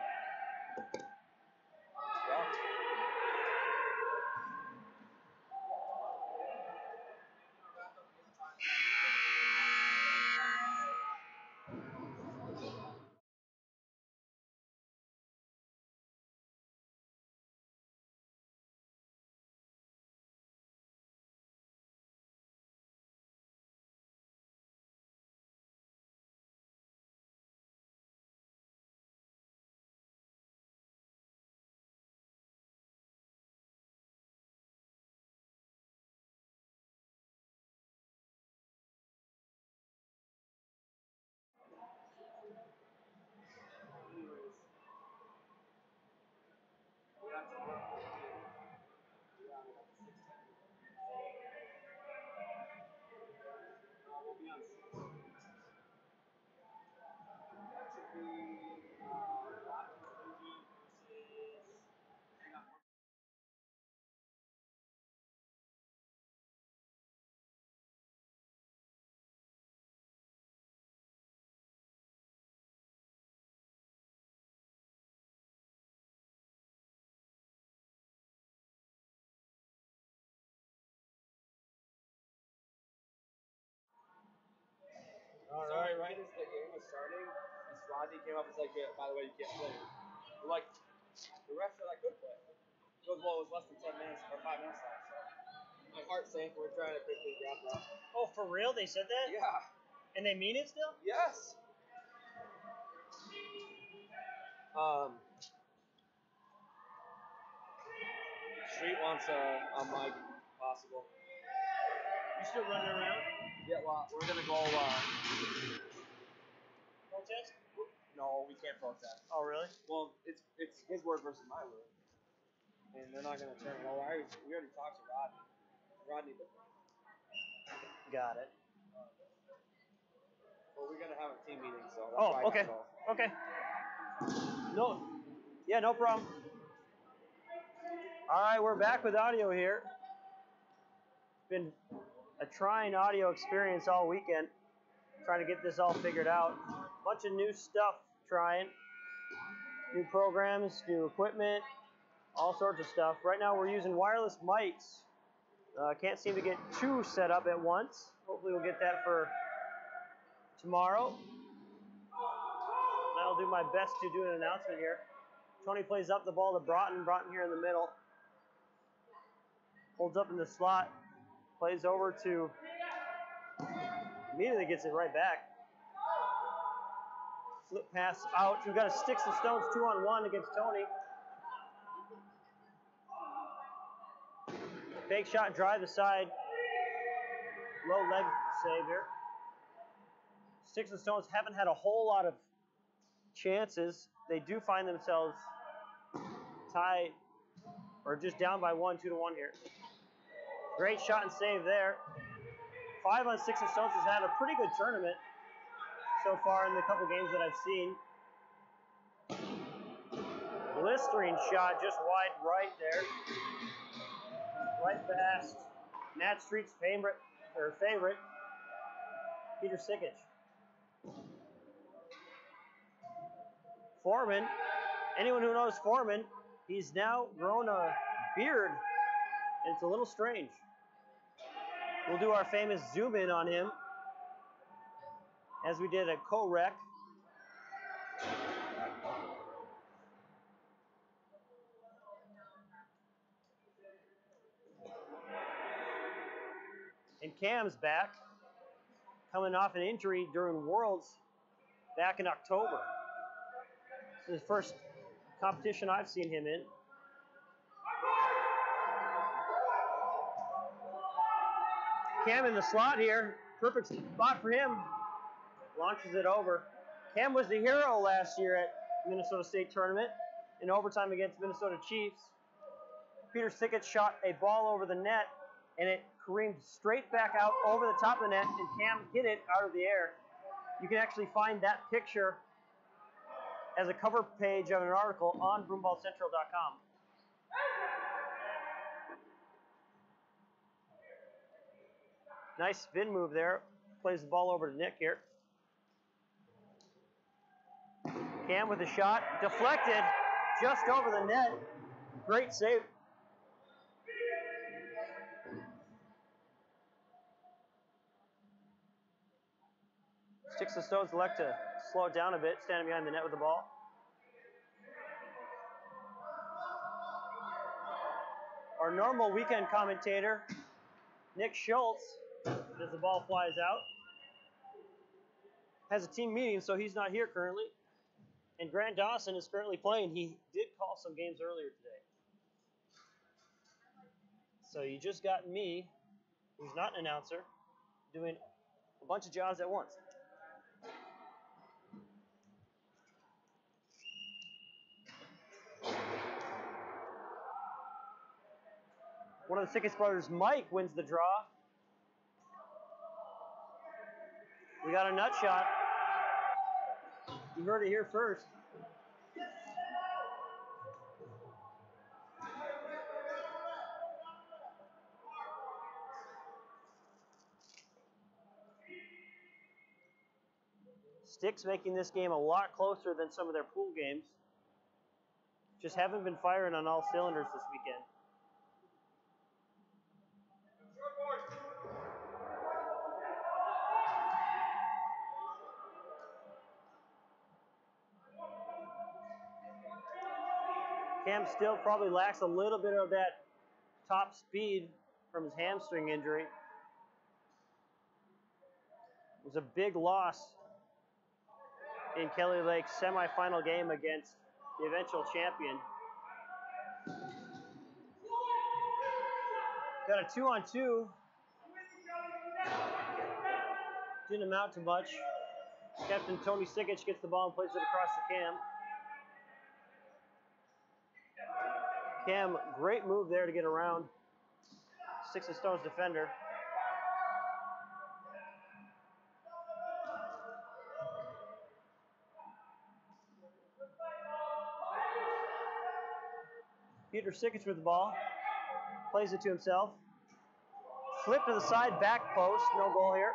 [SPEAKER 4] Yeah.
[SPEAKER 1] All
[SPEAKER 4] So
[SPEAKER 1] right,
[SPEAKER 4] right as the game was starting, this Rodney came up and was like, "Yeah, by the way, you can't play." We're like, the ref said I could play. He goes, well, it was less than 10 minutes or 5 minutes left. So my heart sank. We're trying to quickly wrap up.
[SPEAKER 1] Oh, for real? They said that?
[SPEAKER 4] Yeah.
[SPEAKER 1] And they mean it still?
[SPEAKER 4] Yes. Street wants a mic, possible.
[SPEAKER 1] You still running around?
[SPEAKER 4] Yeah, well, we're gonna go.
[SPEAKER 1] Protest?
[SPEAKER 4] No, we can't protest.
[SPEAKER 1] Oh, really?
[SPEAKER 4] Well, it's his word versus my word, and they're not gonna turn it over. We already talked to Rodney. Rodney,
[SPEAKER 1] Got it.
[SPEAKER 4] well, we're gonna have a team meeting, so that's
[SPEAKER 1] Oh,
[SPEAKER 4] why
[SPEAKER 1] okay.
[SPEAKER 4] I got
[SPEAKER 1] Okay. No. Yeah, no problem. All right, we're back with audio here. It's been a trying audio experience all weekend, trying to get this all figured out. Bunch of new stuff trying. New programs, new equipment, all sorts of stuff. Right now we're using wireless mics. Can't seem to get two set up at once. Hopefully we'll get that for tomorrow. I'll do my best to do an announcement here. Tony plays up the ball to Broughton. Broughton here in the middle. Holds up in the slot. Plays over to... Immediately gets it right back. Flip pass out. We've got a Sticks and Stones 2-on-1 against Tony. Fake shot, drive aside. Low leg save here. Sticks and Stones haven't had a whole lot of chances. They do find themselves tied or just down by 1, 2-1 here. Great shot and save there. 5 on Sticks and Stones has had a pretty good tournament so far in the couple games that I've seen. Blistering shot just wide right there. Right past Matt Street's favorite, Peter Sikic. Foreman, anyone who knows Foreman, he's now grown a beard, and it's a little strange. We'll do our famous zoom in on him, as we did at Co-Rec. And Cam's back, coming off an injury during Worlds back in October. This is the first competition I've seen him in. Cam in the slot here, perfect spot for him. Launches it over. Cam was the hero last year at Minnesota State Tournament in overtime against Minnesota Chiefs. Peter Sikic shot a ball over the net, and it careened straight back out over the top of the net, and Cam hit it out of the air. You can actually find that picture as a cover page of an article on broomballcentral.com. Nice spin move there. Plays the ball over to Nick here. Cam with a shot, deflected, just over the net. Great save. Sticks and Stones elect to slow it down a bit, standing behind the net with the ball. Our normal weekend commentator, Nick Schultz, as the ball flies out, has a team meeting, so he's not here currently. And Grant Dawson is currently playing. He did call some games earlier today. So you just got me, who's not an announcer, doing a bunch of jobs at once. One of the Sickich brothers, Mike, wins the draw. We got a nut shot. You heard it here first. Sticks making this game a lot closer than some of their pool games. Just haven't been firing on all cylinders this weekend. Cam still probably lacks a little bit of that top speed from his hamstring injury. It was a big loss in Kelly Lake's semifinal game against the eventual champion. Got a 2-on-2. Didn't amount to much. Captain Tony Sickich gets the ball and plays it across to Cam. Cam, great move there to get around Sticks and Stones defender. Peter Sickich with the ball. Plays it to himself. Flip to the side, back post. No goal here.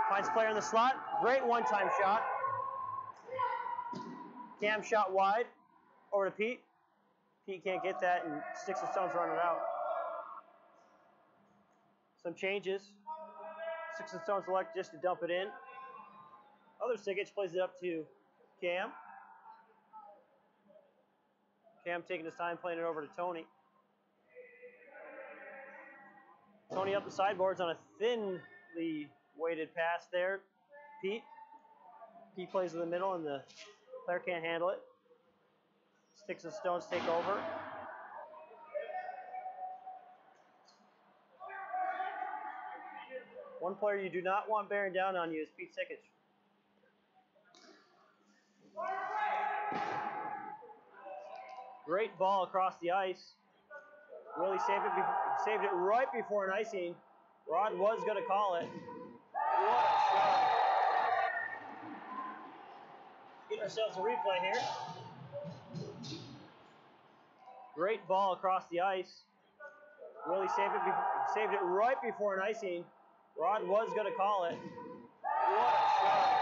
[SPEAKER 1] Finds player in the slot. Great one-time shot. Cam shot wide. Over to Pete. Pete can't get that, and Sticks and Stones run it out. Some changes. Sticks and Stones elect just to dump it in. Other Sickich plays it up to Cam. Cam taking his time playing it over to Tony. Tony up the sideboards on a thinly weighted pass there. Pete. Pete plays in the middle, and the player can't handle it. Sticks and Stones take over. One player you do not want bearing down on you is Pete Sickich. Great ball across the ice. Willie saved it right before an icing. Rod was going to call it. What a shot. Get ourselves a replay here. Great ball across the ice. Willie saved it right before an icing. Rod was going to call it. What a shot.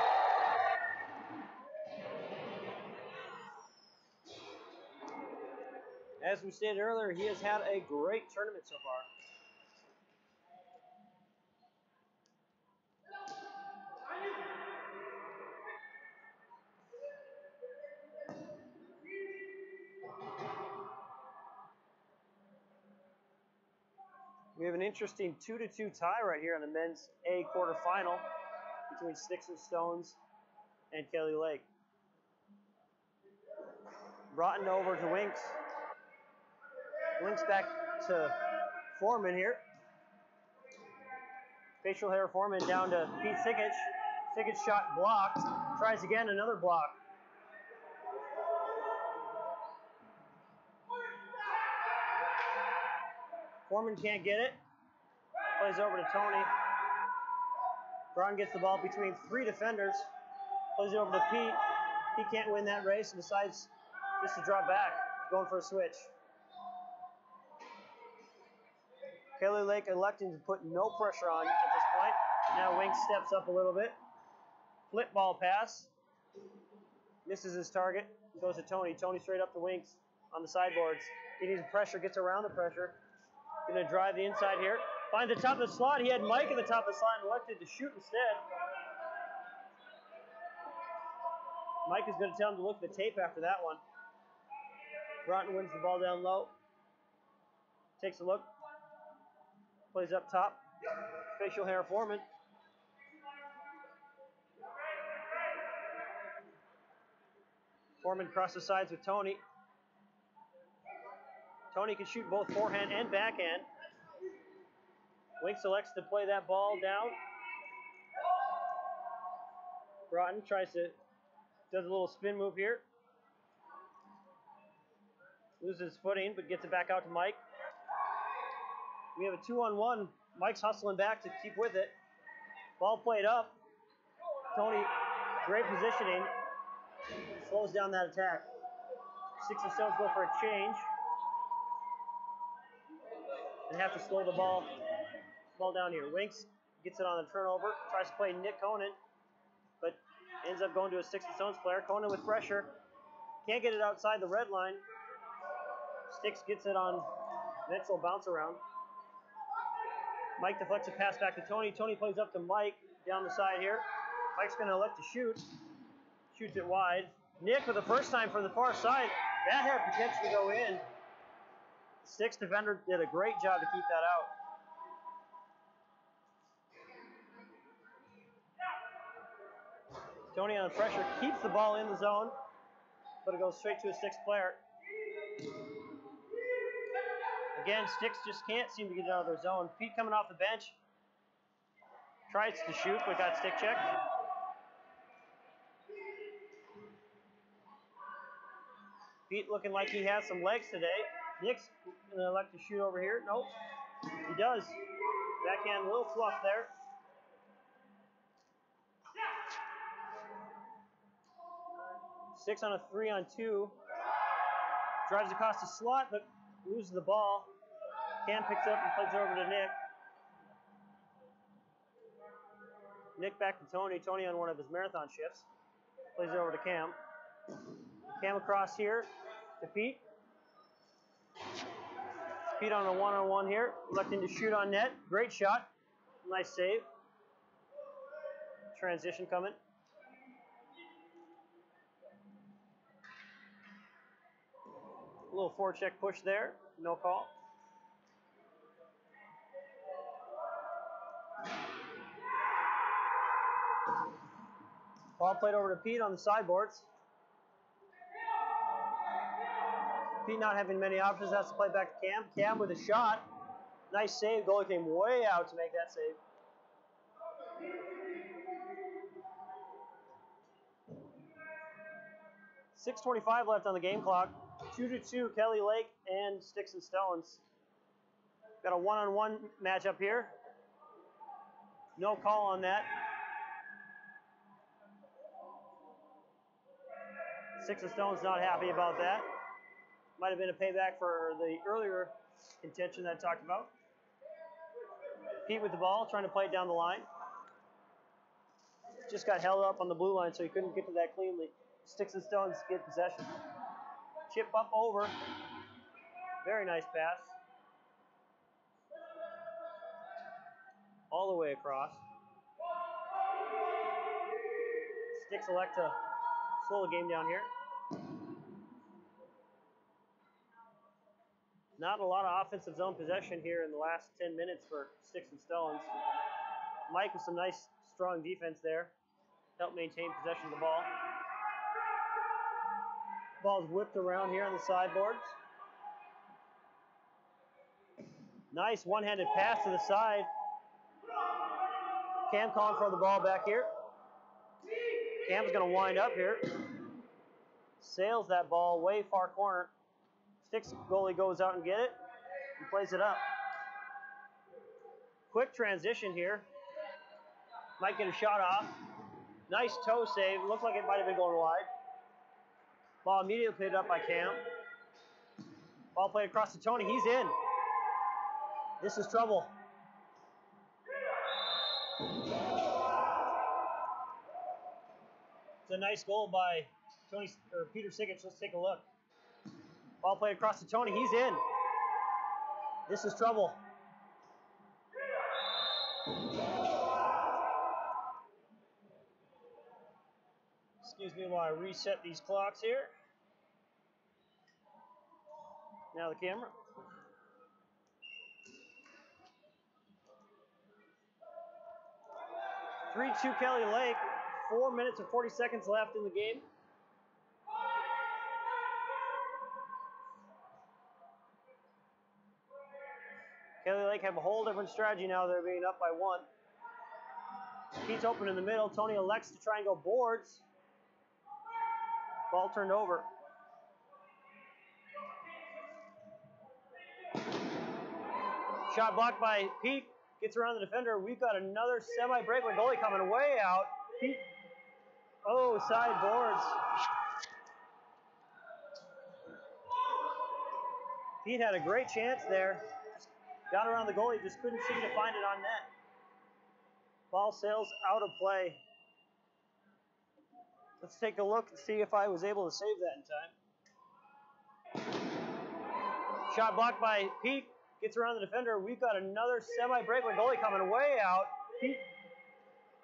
[SPEAKER 1] As we stated earlier, he has had a great tournament so far. We have an interesting 2-2 tie right here on the men's A quarterfinal between Sticks and Stones and Kelly Lake. Broughton over to Winks. Winks back to Foreman here. Facial hair Foreman down to Pete Sickich. Sickich shot blocked. Tries again, another block. Foreman can't get it. Plays over to Tony. Braun gets the ball between three defenders. Plays it over to Pete. He can't win that race and decides just to drop back, going for a switch. Kelly Lake electing to put no pressure on at this point. Now Winks steps up a little bit. Flip ball pass. Misses his target. Goes to Tony. Tony straight up the wings on the sideboards. He needs pressure. Gets around the pressure. Going to drive the inside here. Finds the top of the slot. He had Mike at the top of the slot and elected to shoot instead. Mike is going to tell him to look at the tape after that one. Broughton wins the ball down low. Takes a look. Plays up top. Facial hair Foreman. Foreman crosses sides with Tony. Tony can shoot both forehand and backhand. Wink selects to play that ball down. Broughton does a little spin move here. Loses footing, but gets it back out to Mike. We have a 2-on-1. Mike's hustling back to keep with it. Ball played up. Tony, great positioning. Slows down that attack. Sticks and Stones go for a change. And have to slow the ball down here. Winks gets it on the turnover. Tries to play Nick Conan, but ends up going to a Sticks and Stones player. Conan with pressure. Can't get it outside the red line. Sticks gets it on eventual bounce around. Mike deflects a pass back to Tony. Tony plays up to Mike down the side here. Mike's going to elect to shoot. Shoots it wide. Nick for the first time from the far side. That had potential to go in. Sticks defender did a great job to keep that out. Tony on pressure keeps the ball in the zone, but it goes straight to a Sticks player. Again, Sticks just can't seem to get it out of their zone. Pete coming off the bench. Tries to shoot, but got stick checked. Pete looking like he has some legs today. Nick's going to elect to shoot over here. Nope. He does. Backhand, a little fluff there. Sticks on a 3-on-2. Drives across the slot, but loses the ball. Cam picks up and plays it over to Nick. Nick back to Tony. Tony on one of his marathon shifts. Plays it over to Cam. Cam across here to Pete. Pete on a 1-on-1 here. Electing to shoot on net. Great shot. Nice save. Transition coming. A little forecheck push there. No call. Ball played over to Pete on the sideboards. Pete not having many options, has to play back to Cam. Cam with a shot. Nice save. Goalie came way out to make that save. .6:25 left on the game clock. 2-2, Kelly Lake and Sticks and Stones. Got a 1-on-1 matchup here. No call on that. Sticks and Stones not happy about that. Might have been a payback for the earlier contention that I talked about. Pete with the ball, trying to play it down the line. Just got held up on the blue line, so he couldn't get to that cleanly. Sticks and Stones get possession. Chip up over. Very nice pass. All the way across. Sticks elect to slow the game down here. Not a lot of offensive zone possession here in the last 10 minutes for Sticks and Stones. Mike with some nice, strong defense there. Helped maintain possession of the ball. Ball's whipped around here on the sideboards. Nice one-handed pass to the side. Cam calling for the ball back here. Cam's going to wind up here. Sails that ball way far corner. Sticks goalie goes out and get it and plays it up. Quick transition here. Might get a shot off. Nice toe save. Looked like it might have been going wide. Ball immediately played up by Cam. Ball played across to Tony. He's in. This is trouble. a nice goal by Peter Sikic. Let's take a look. Ball played across to Tony. He's in. This is trouble. Excuse me while I reset these clocks here. Now the camera. (3-2) Kelly Lake. 4 minutes and 40 seconds left in the game. Kelly Lake have a whole different strategy now. They're being up by 1. Pete's open in the middle. Tony elects to try and go boards. Ball turned over. Shot blocked by Pete. Gets around the defender. We've got another semi-breakaway goalie coming way out. Pete. Oh, side boards. Pete had a great chance there. Got around the goalie, just couldn't seem to find it on net. Ball sails out of play. Let's take a look and see if I was able to save that in time. Shot blocked by Pete. Gets around the defender. We've got another semi-breakaway goalie coming way out. Pete.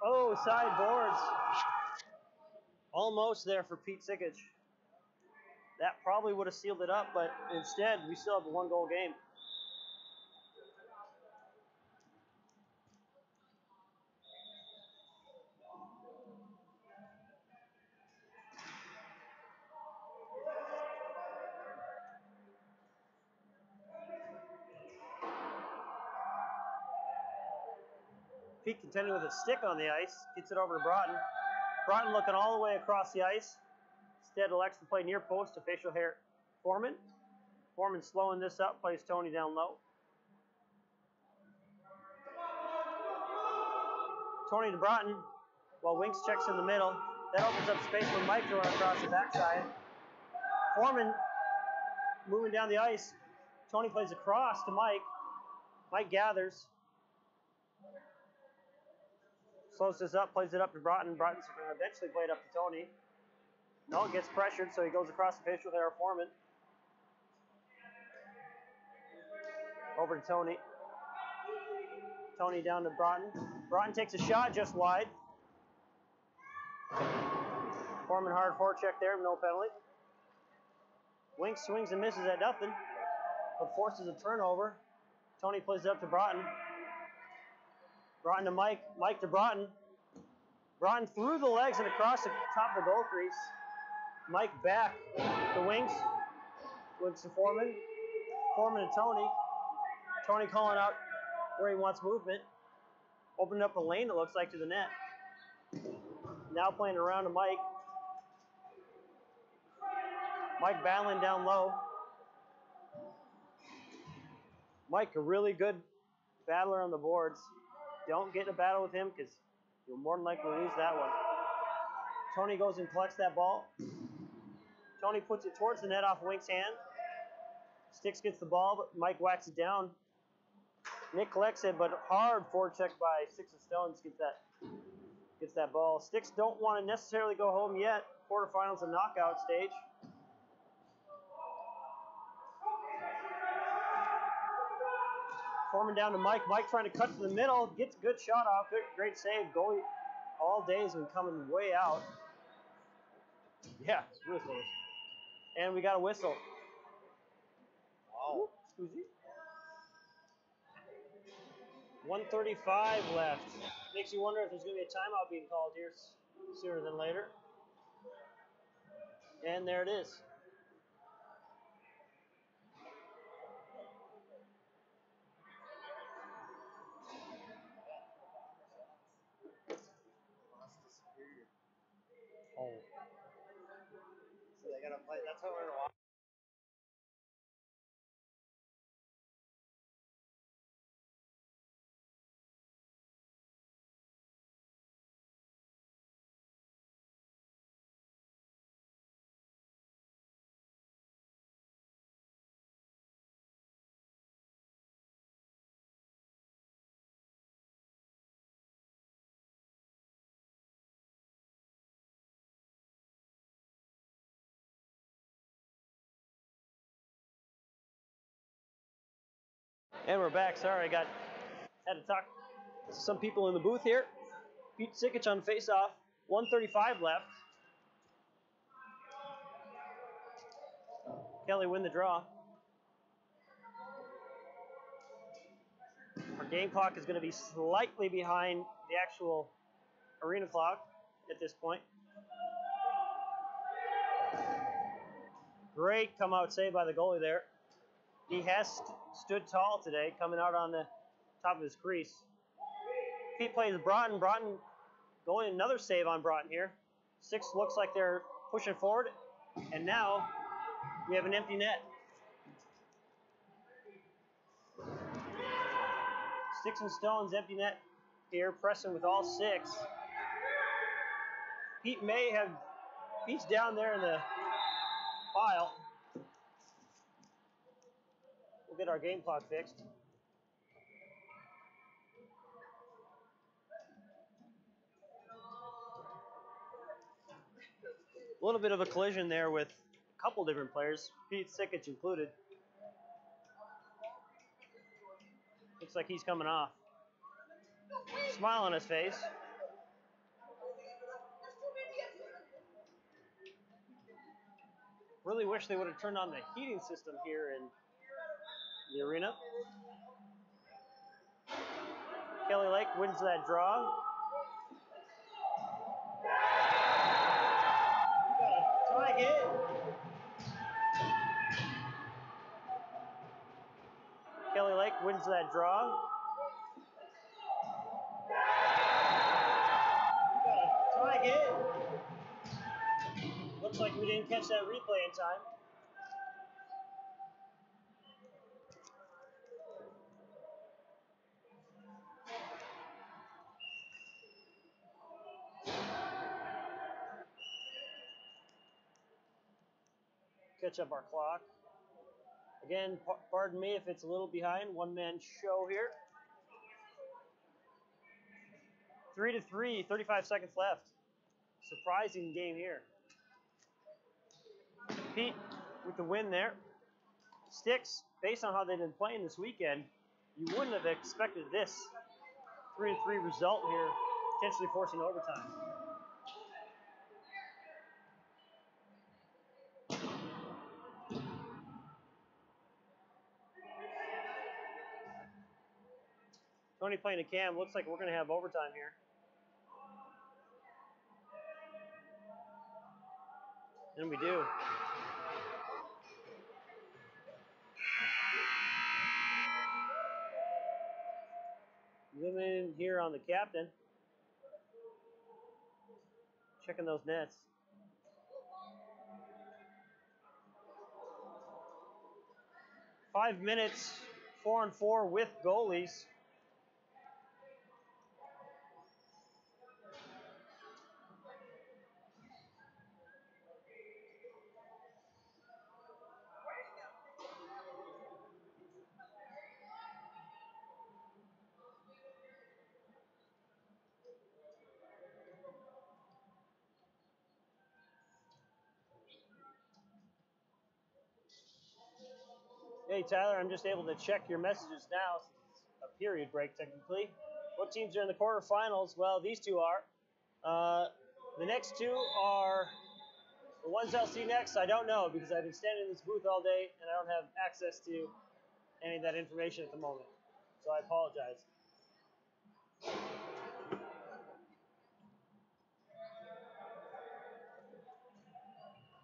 [SPEAKER 1] Oh, side boards. Almost there for Pete Sikic. That probably would have sealed it up, but instead, we still have a 1-goal game. Pete contending with a stick on the ice. Gets it over to Broughton. Broughton looking all the way across the ice. Instead elects to play near post to facial hair Foreman. Foreman slowing this up, plays Tony down low. Tony to Broughton, while Winks checks in the middle. That opens up space for Mike to run across the backside. Foreman moving down the ice. Tony plays across to Mike. Mike gathers. Slows this up, plays it up to Broughton. Broughton's going to eventually play it up to Tony. No, it gets pressured, so he goes across the facial hair of Foreman. Over to Tony. Tony down to Broughton. Broughton takes a shot just wide. Foreman hard forecheck there, no penalty. Winks swings and misses at nothing, but forces a turnover. Tony plays it up to Broughton. Broughton to Mike. Mike to Broughton. Broughton through the legs and across the top of the goal crease. Mike back to Winks. Winks to Foreman. Foreman to Tony. Tony calling out where he wants movement. Opened up a lane, it looks like, to the net. Now playing around to Mike. Mike battling down low. Mike, a really good battler on the boards. Don't get in a battle with him because you'll more than likely lose that one. Tony goes and collects that ball. Tony puts it towards the net off Wink's hand. Sticks gets the ball, but Mike whacks it down. Nick collects it, but hard forecheck by Six of Stones gets that ball. Sticks don't want to necessarily go home yet. Quarterfinals and knockout stage. Foreman down to Mike. Mike trying to cut to the middle. Gets a good shot off. Good, great save. Goalie all day has been coming way out. Yeah, it's really close. And we got a whistle. Wow. Excuse me. 1:35 left. Makes you wonder if there's going to be a timeout being called here sooner than later. And there it is. Oh. So they got to play. That's how we're watching. And we're back. Sorry, had to talk to some people in the booth here. Pete Sikich on face-off. 1:35 left. Kelly win the draw. Our game clock is going to be slightly behind the actual arena clock at this point. Great come-out save by the goalie there. He has stood tall today, coming out on the top of his crease. Pete plays Broughton. Broughton goalie, another save on Broughton here. Six looks like they're pushing forward, and now we have an empty net. Sticks and Stones, empty net here, pressing with all six. Pete's down there in the pile. We'll get our game clock fixed. A little bit of a collision there with a couple different players, Pete Sikich included. Looks like he's coming off. Smile on his face. Really wish they would have turned on the heating system here in the arena. Kelly Lake wins that draw. Gotta tag it. Kelly Lake wins that draw. Gotta tag it. Looks like we didn't catch that replay in time. Catch up our clock. Again, pardon me if it's a little behind. One-man show here. 3-3, 35 seconds left. Surprising game here. Pete with the win there. Sticks, based on how they've been playing this weekend, you wouldn't have expected this 3-3 result here, potentially forcing overtime. Tony playing a cam. Looks like we're going to have overtime here. And we do. Zoom in here on the captain. Checking those nets. Five minutes, 4-on-4 with goalies. Hey Tyler, I'm just able to check your messages now. It's a period break technically. What teams are in the quarterfinals? Well, these two are. The next two are the ones I'll see next. I don't know because I've been standing in this booth all day and I don't have access to any of that information at the moment. So I apologize.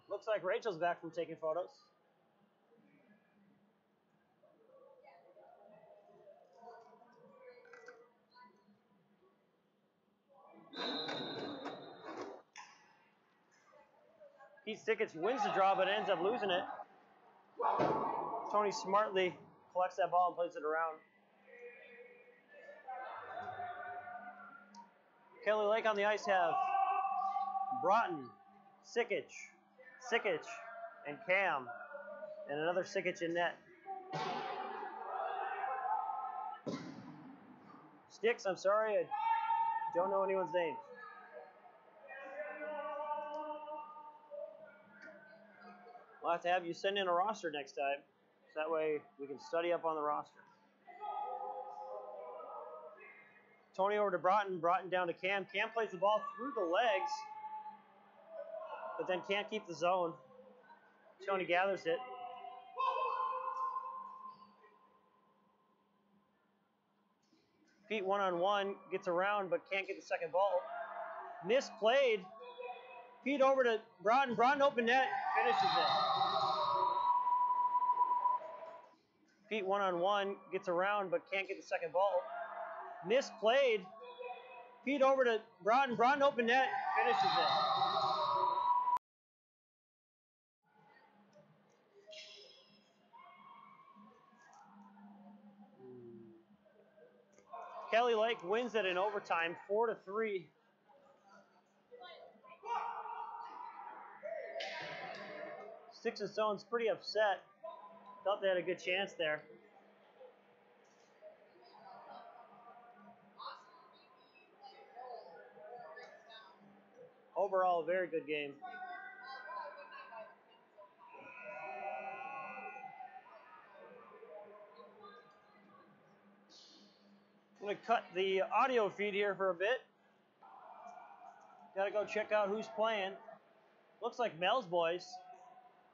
[SPEAKER 1] Looks like Rachel's back from taking photos. Pete Sikich wins the draw, but ends up losing it. Tony smartly collects that ball and plays it around. Kelly Lake on the ice have Broughton, Sikich, and Cam, and another Sikich in net. Sticks, I'm sorry, I don't know anyone's name. We'll have to have you send in a roster next time, so that way we can study up on the roster. Tony over to Broughton. Broughton down to Cam. Cam plays the ball through the legs, but then can't keep the zone. Tony gathers it. Pete one-on-one, gets around, but can't get the second ball. Misplayed. Pete over to Broughton. Broughton open net, finishes it. Pete one-on-one, gets around, but can't get the second ball. Misplayed. Pete over to Broughton. Broughton open net, finishes it. Kelly Lake wins it in overtime, 4-3. Sticks and Stones pretty upset. Thought they had a good chance there. Overall, a very good game. I'm going to cut the audio feed here for a bit. Got to go check out who's playing. Looks like Mel's boys.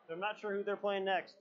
[SPEAKER 1] But I'm not sure who they're playing next.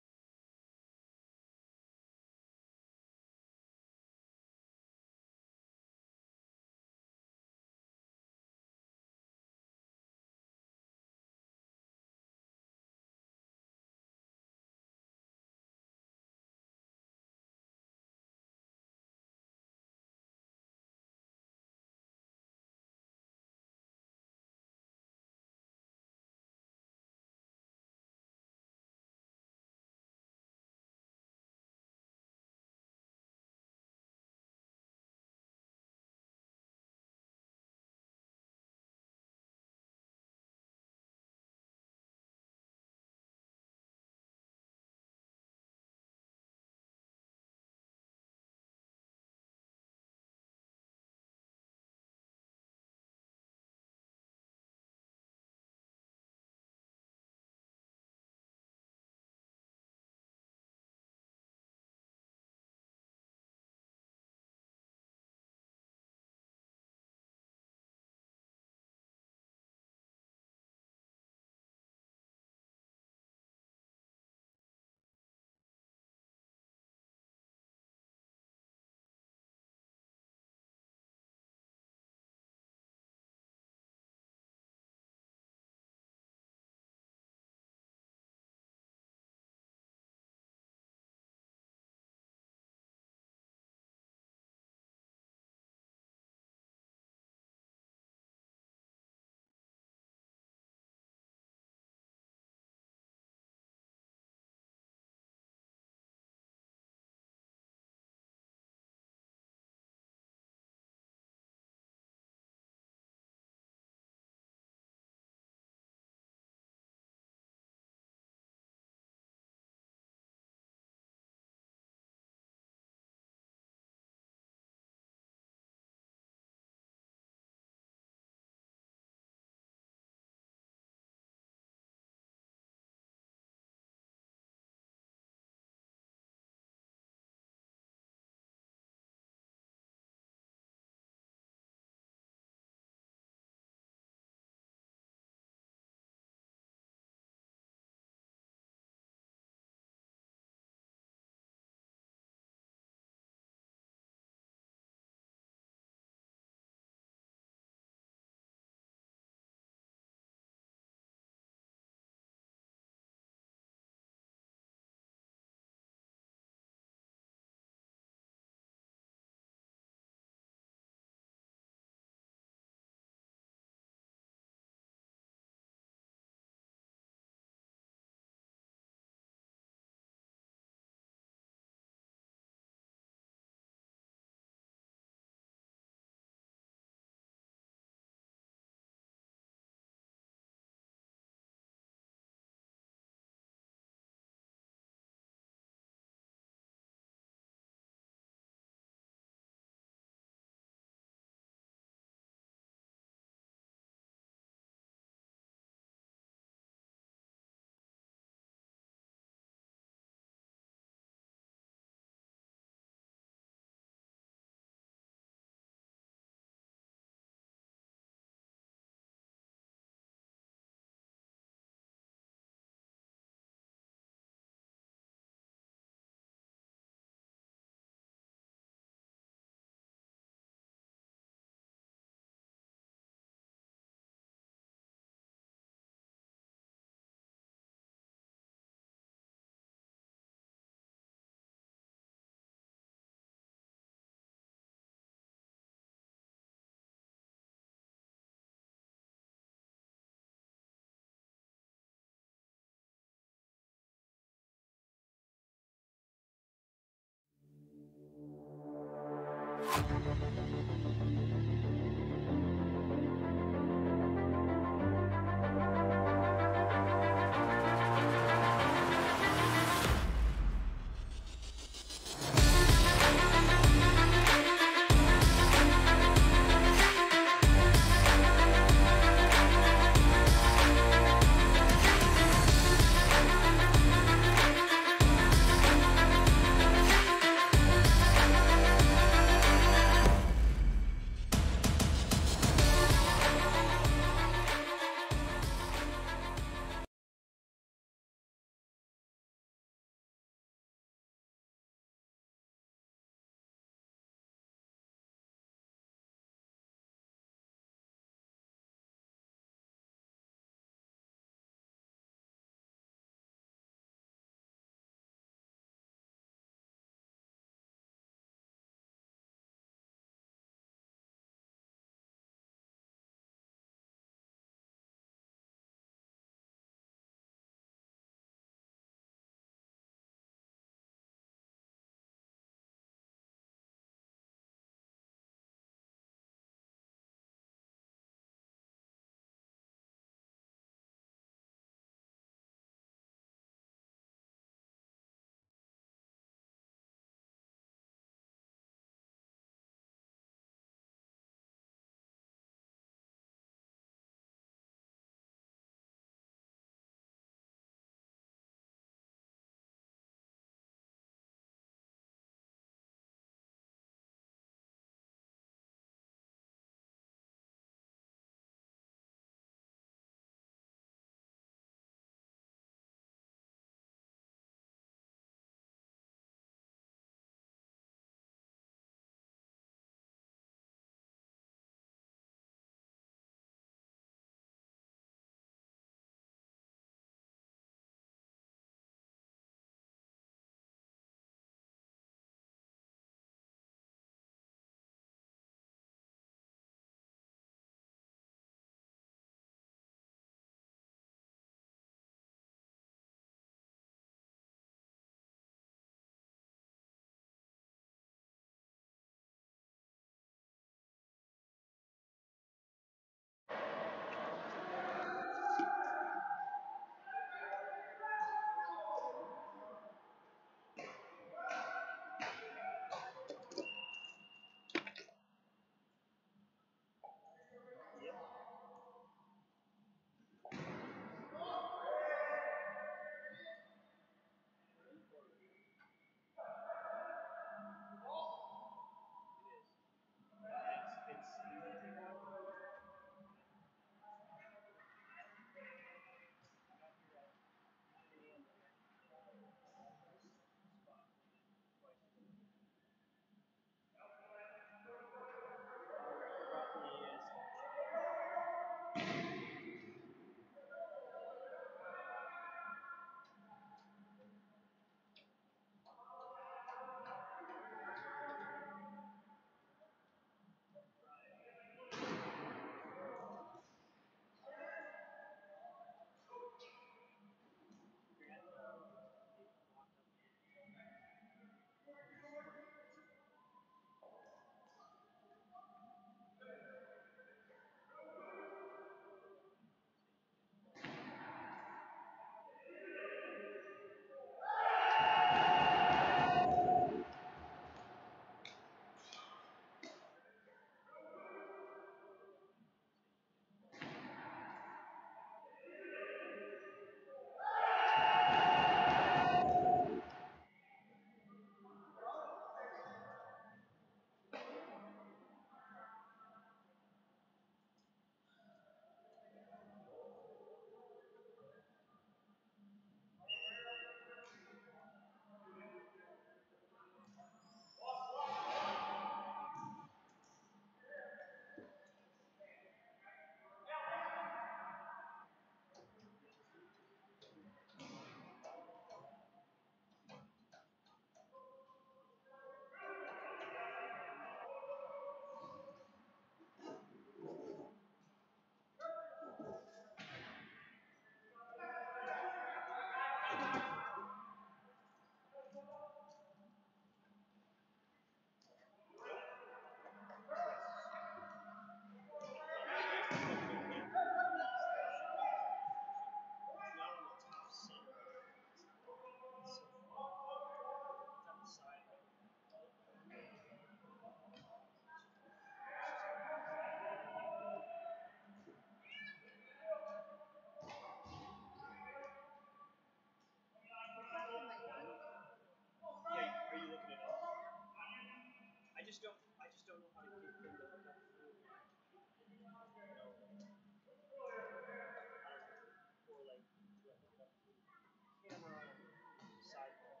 [SPEAKER 1] camera on a sidewall.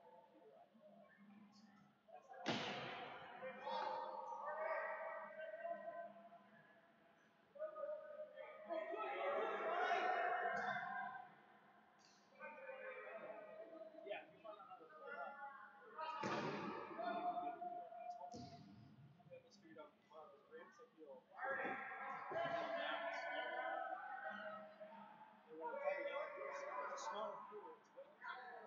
[SPEAKER 4] Yeah, if you find out how to pull it up, just figured out wow, those ramps I feel they're really tight. It's a smaller pool, it's good.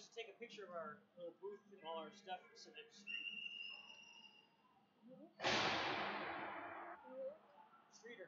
[SPEAKER 1] should take a picture of our little booth and all our stuff sitting at the street. Streeter.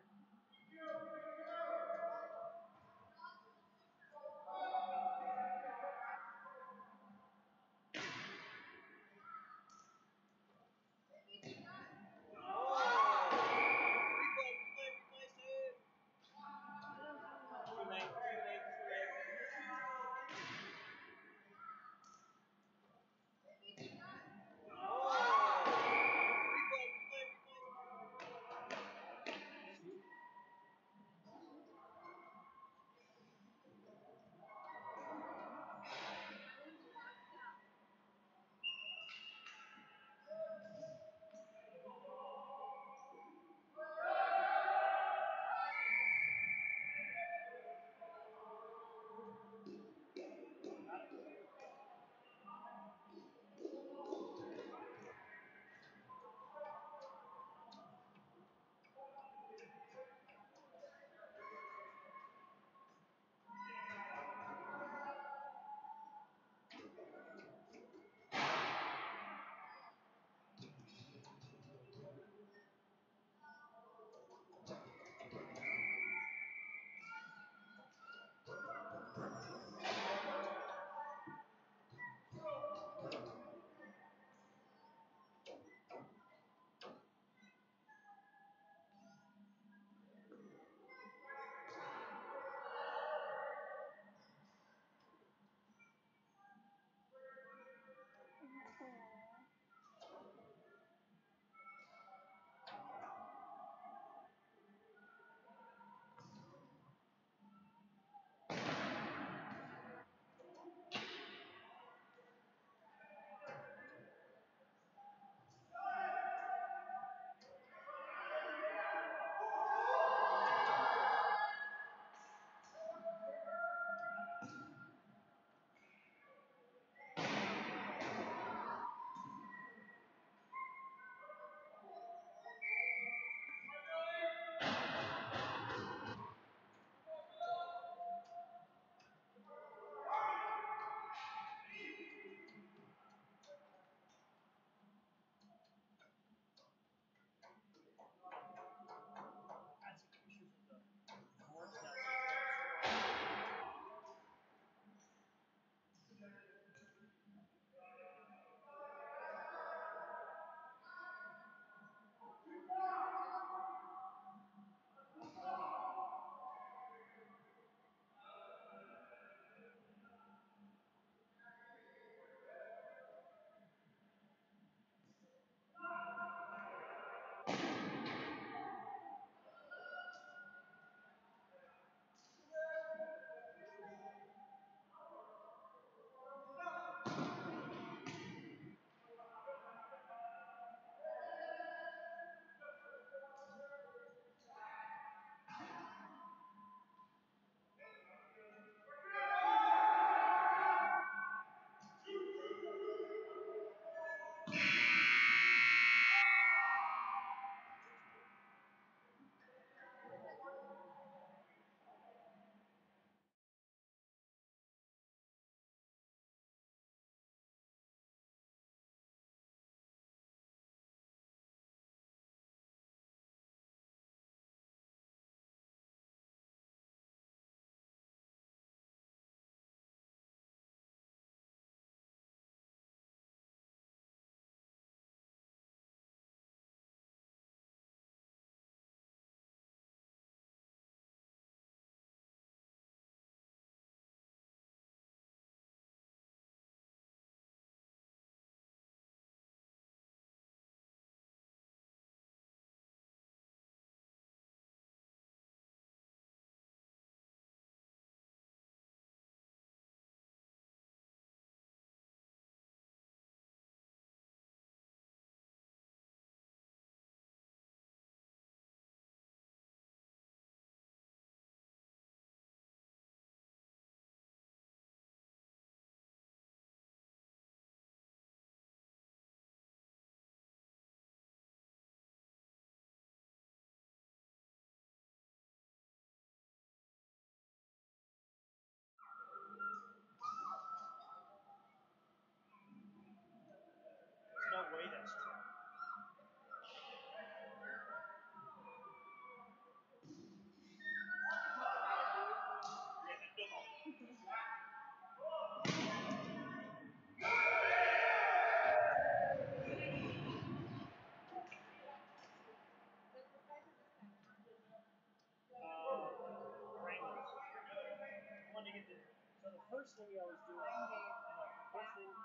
[SPEAKER 1] So the first thing you always do, first thing you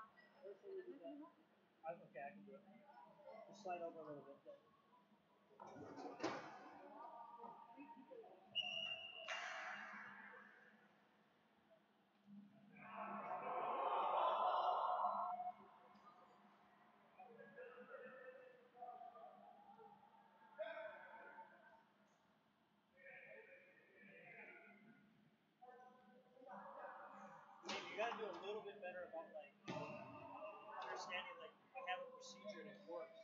[SPEAKER 1] do that. Okay, I can do it. Just slide over a little bit there. You gotta do a little bit better about like understanding like I have a procedure and it works.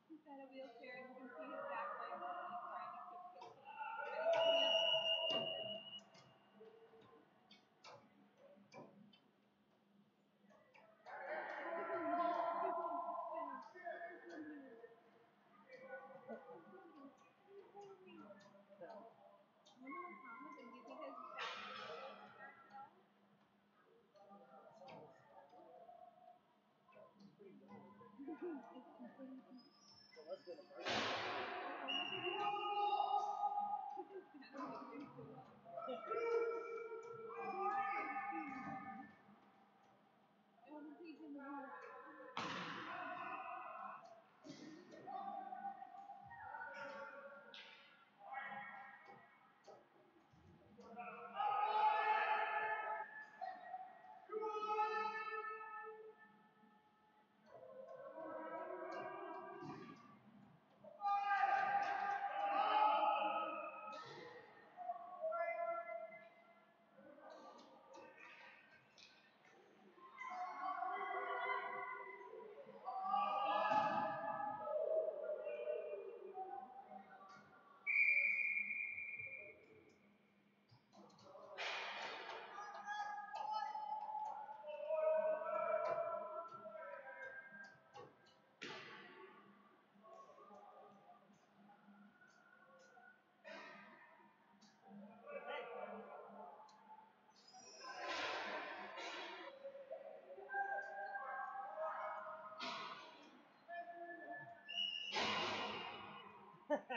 [SPEAKER 3] He's got a wheelchair and you can see his back legs as he's trying to keep but he can't.
[SPEAKER 1] Kenny,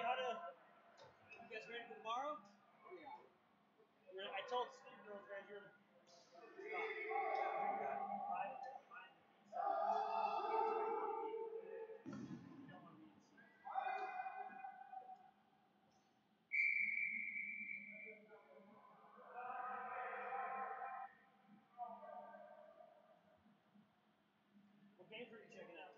[SPEAKER 1] how to? You guys ready for tomorrow? I told Steve girls guys you're the. What games are you checking out?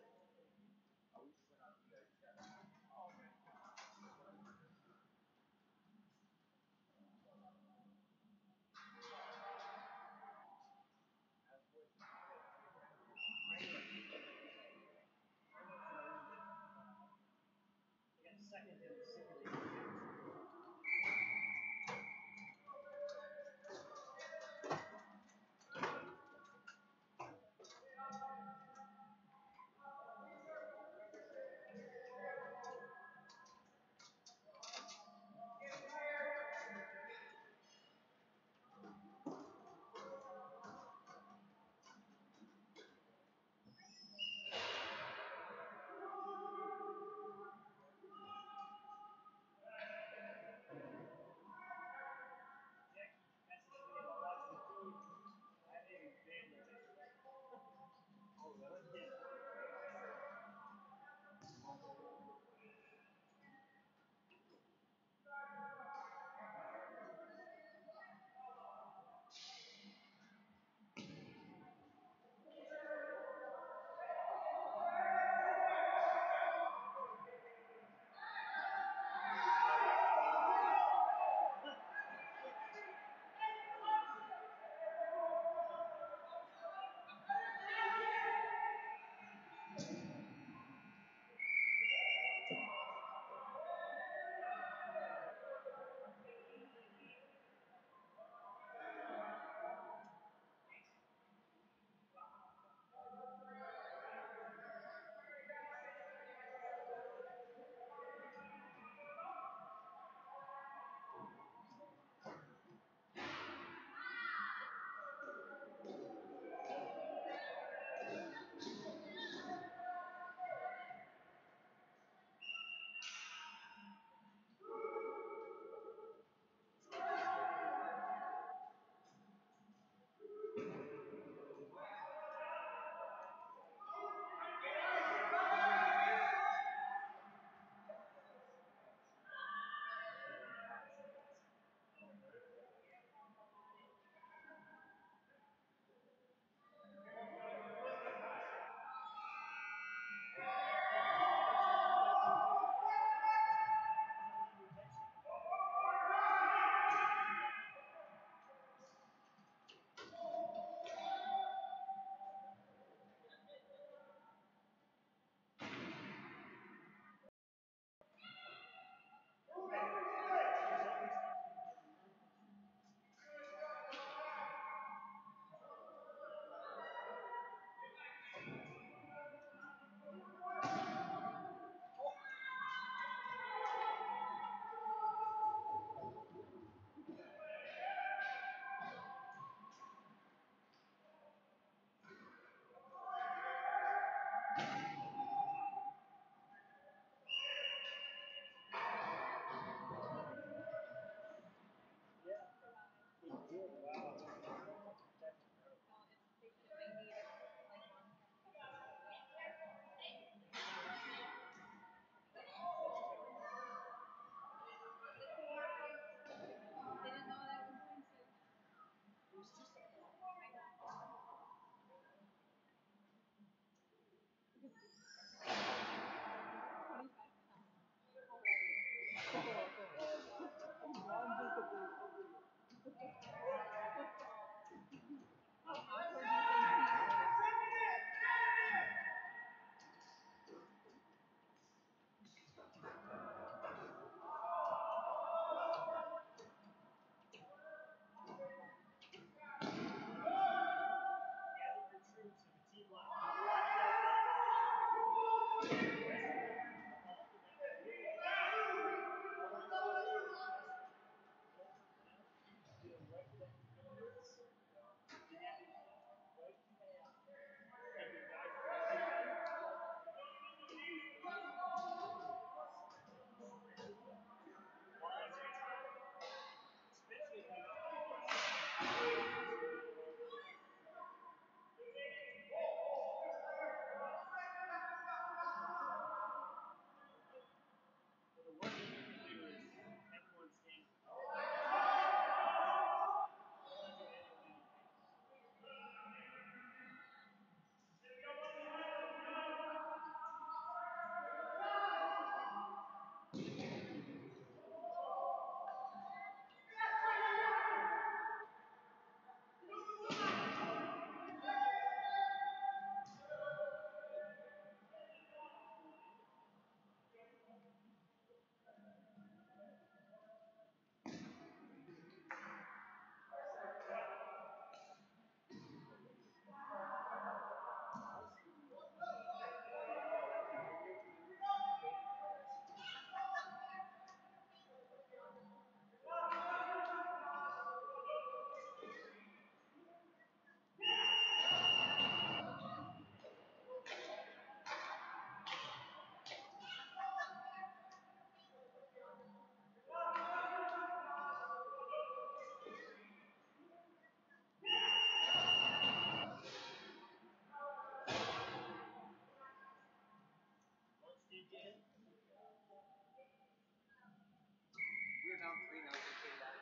[SPEAKER 4] down 3 now. They came back.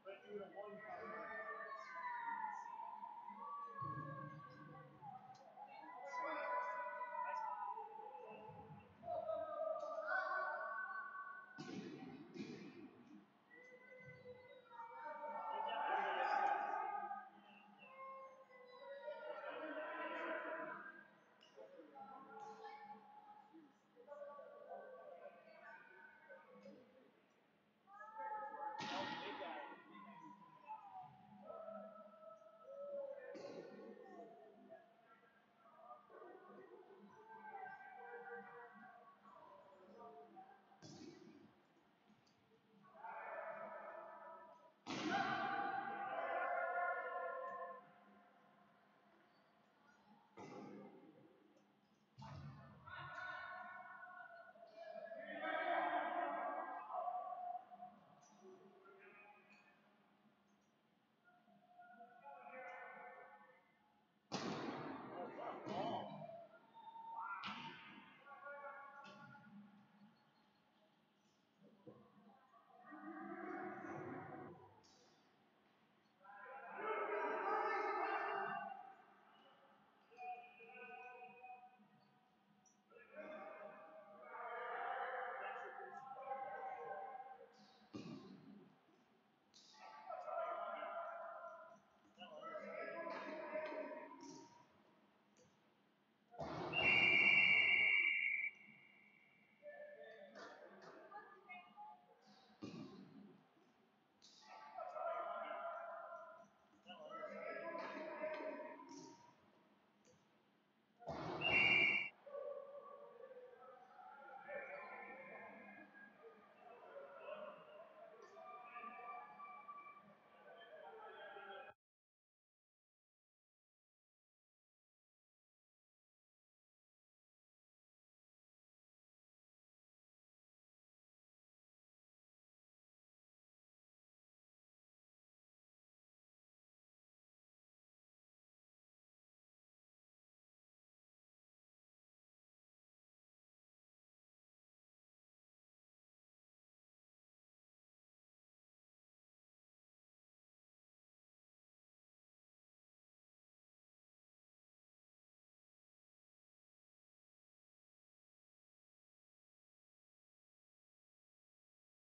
[SPEAKER 1] But you would have won.